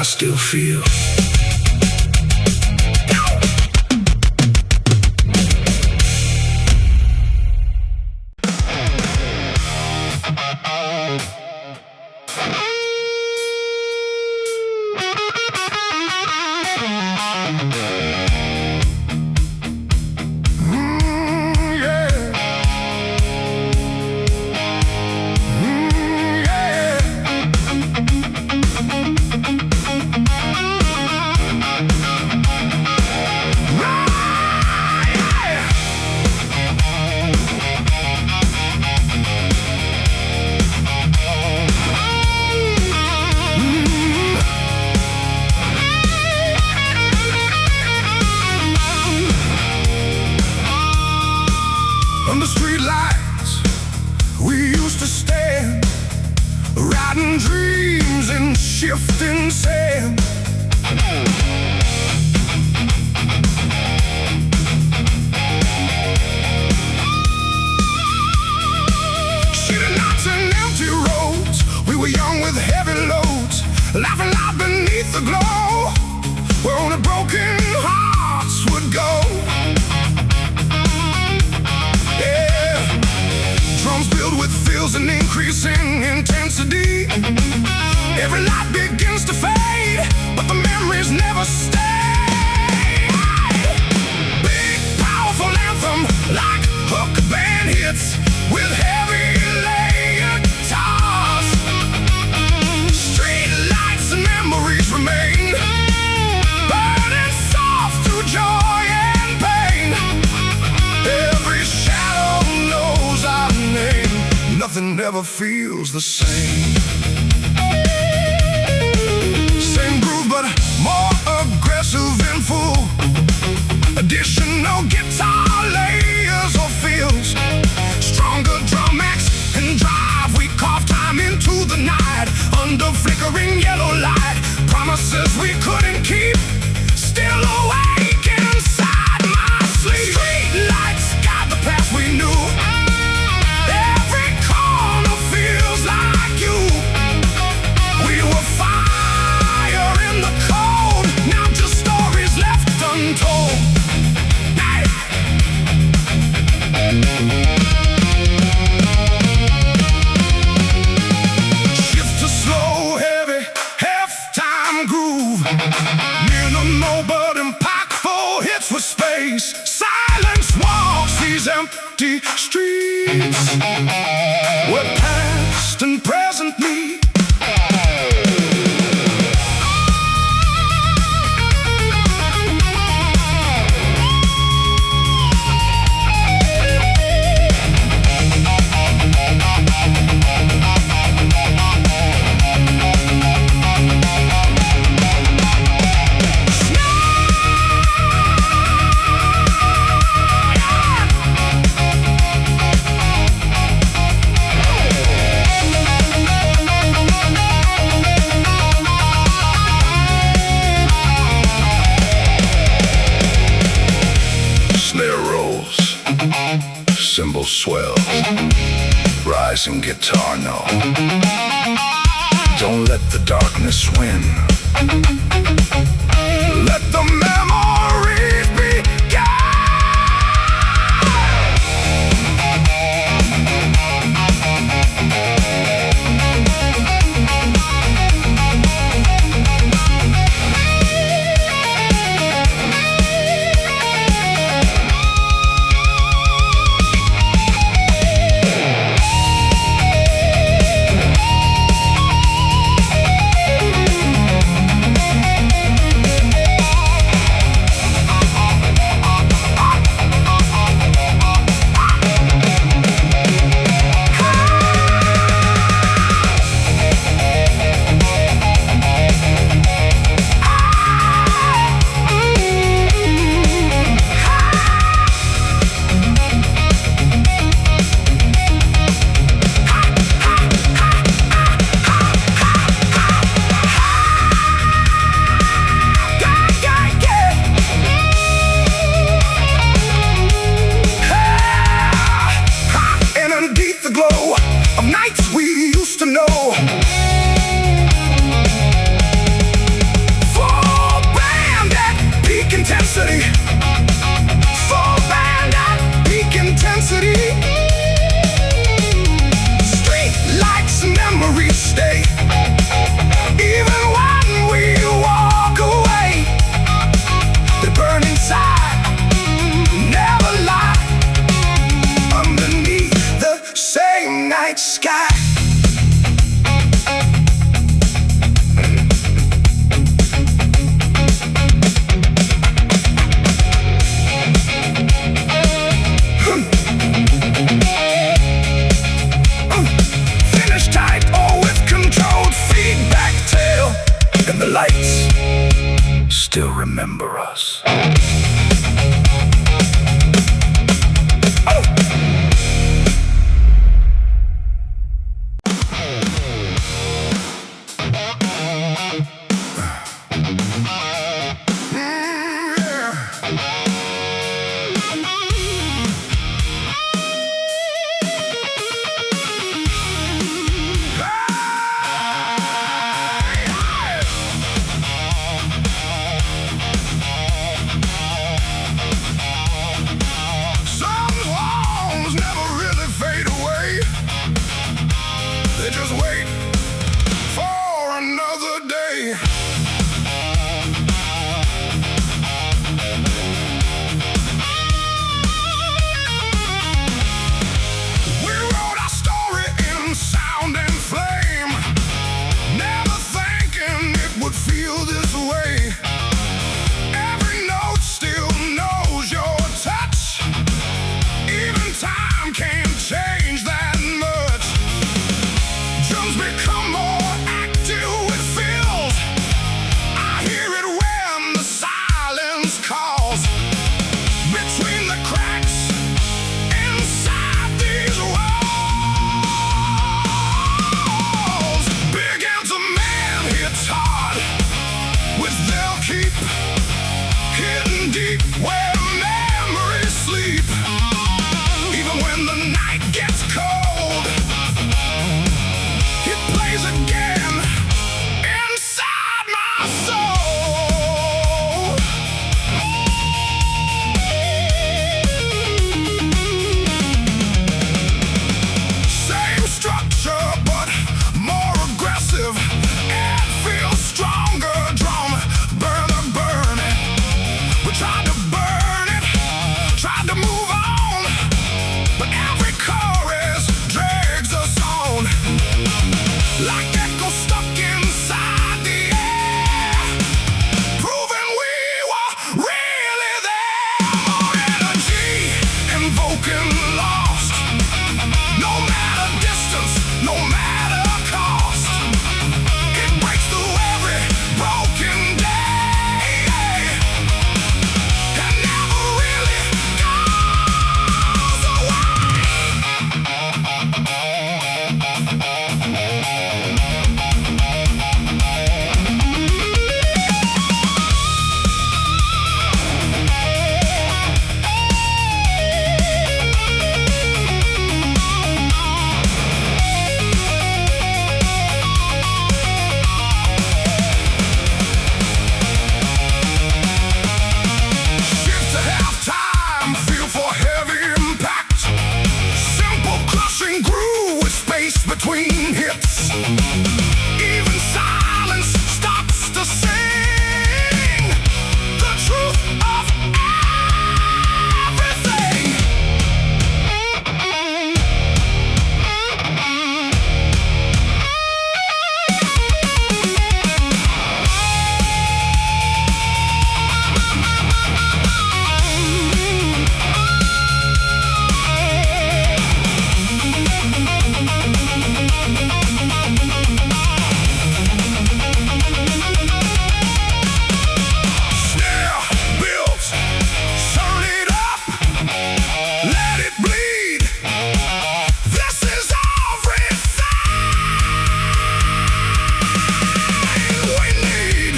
I still feel. Under street lights, we used to stand, riding dreams in shifting sand. City nights and empty roads, we were young with heavy loads, laughing loud beneath the glow, where only broken hearts would go. Drums filled with fills and increasing intensity. Every light begins to fade, but the memories never stay. Big, powerful anthem, like hook band hits, with heavy layered guitars. Street lights and memories remain, burning soft through joy and pain. Every shadow knows our name. Nothing ever feels the same. Same groove, but more aggressive and full. Additional guitar layers or feels. Stronger drum max and drive. We carve time into the night under flickering yellow light. Promises we couldn't keep, still awake inside my sleep. Street lights guide the path we knew. Every corner feels like you. We were fire in the cold, now just stories left untold. Hey. Shift to slow, heavy, half-time groove. Minimal but impactful hits with space. Silence walks these empty streets, where past and present meet. Cymbal swells, rising guitar note. Don't let the darkness win. Let the memories begin. Of nights we used to know, we stay. Even when we walk away, they burn inside, never lie, underneath the same night sky. The lights still remember us. Just wait for another day. We wrote our story in sound and flame, never thinking it would feel this way. Every note still knows your touch. Even time can't change that much. Drums become more active with fills. I hear it when the silence calls. Between the cracks inside these walls, big hands of man hits hard with they'll keep hidden deep where memories sleep. Even when the night gets cold, it plays again inside my soul. Same structure but more aggressive. It feels stronger. Drum, burn it. We tried to burn it, tried to move on, but every chorus drags us on. Like echoes stuck inside the air, proving we were really there. More energy invoking lost. No matter distance, no matter cost, it breaks through every broken day and never really goes away. Shift to halftime, feel for heavy impact. Simple crushing groove with space between hits. Even silence stops to sing the truth of everything. Snare built, turn it up, let it bleed. This is everything we need.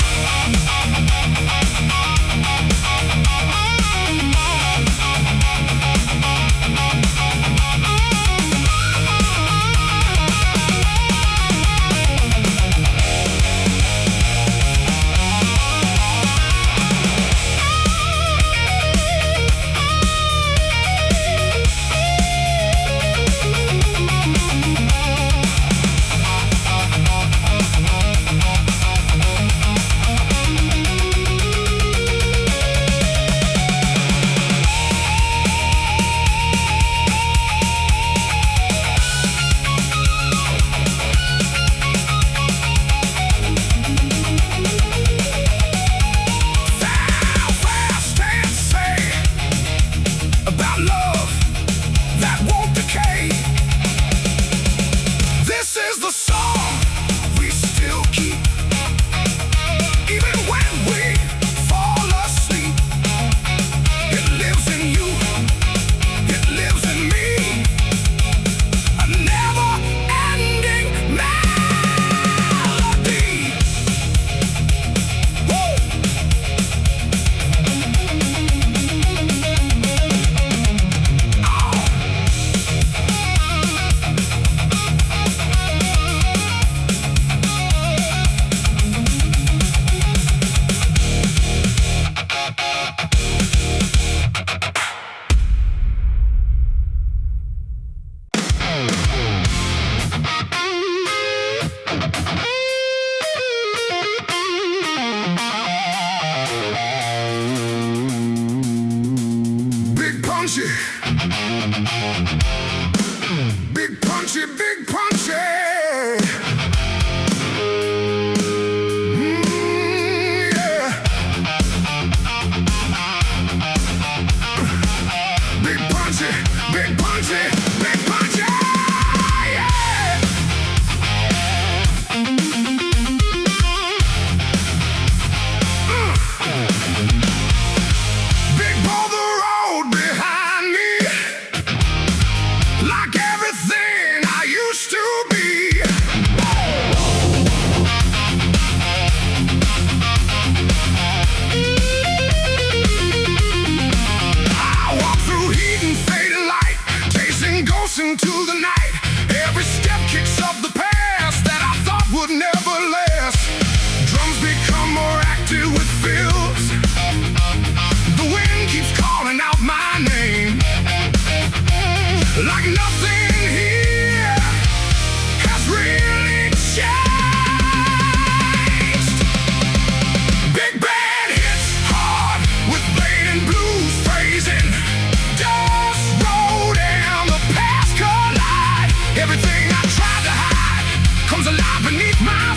lie beneath my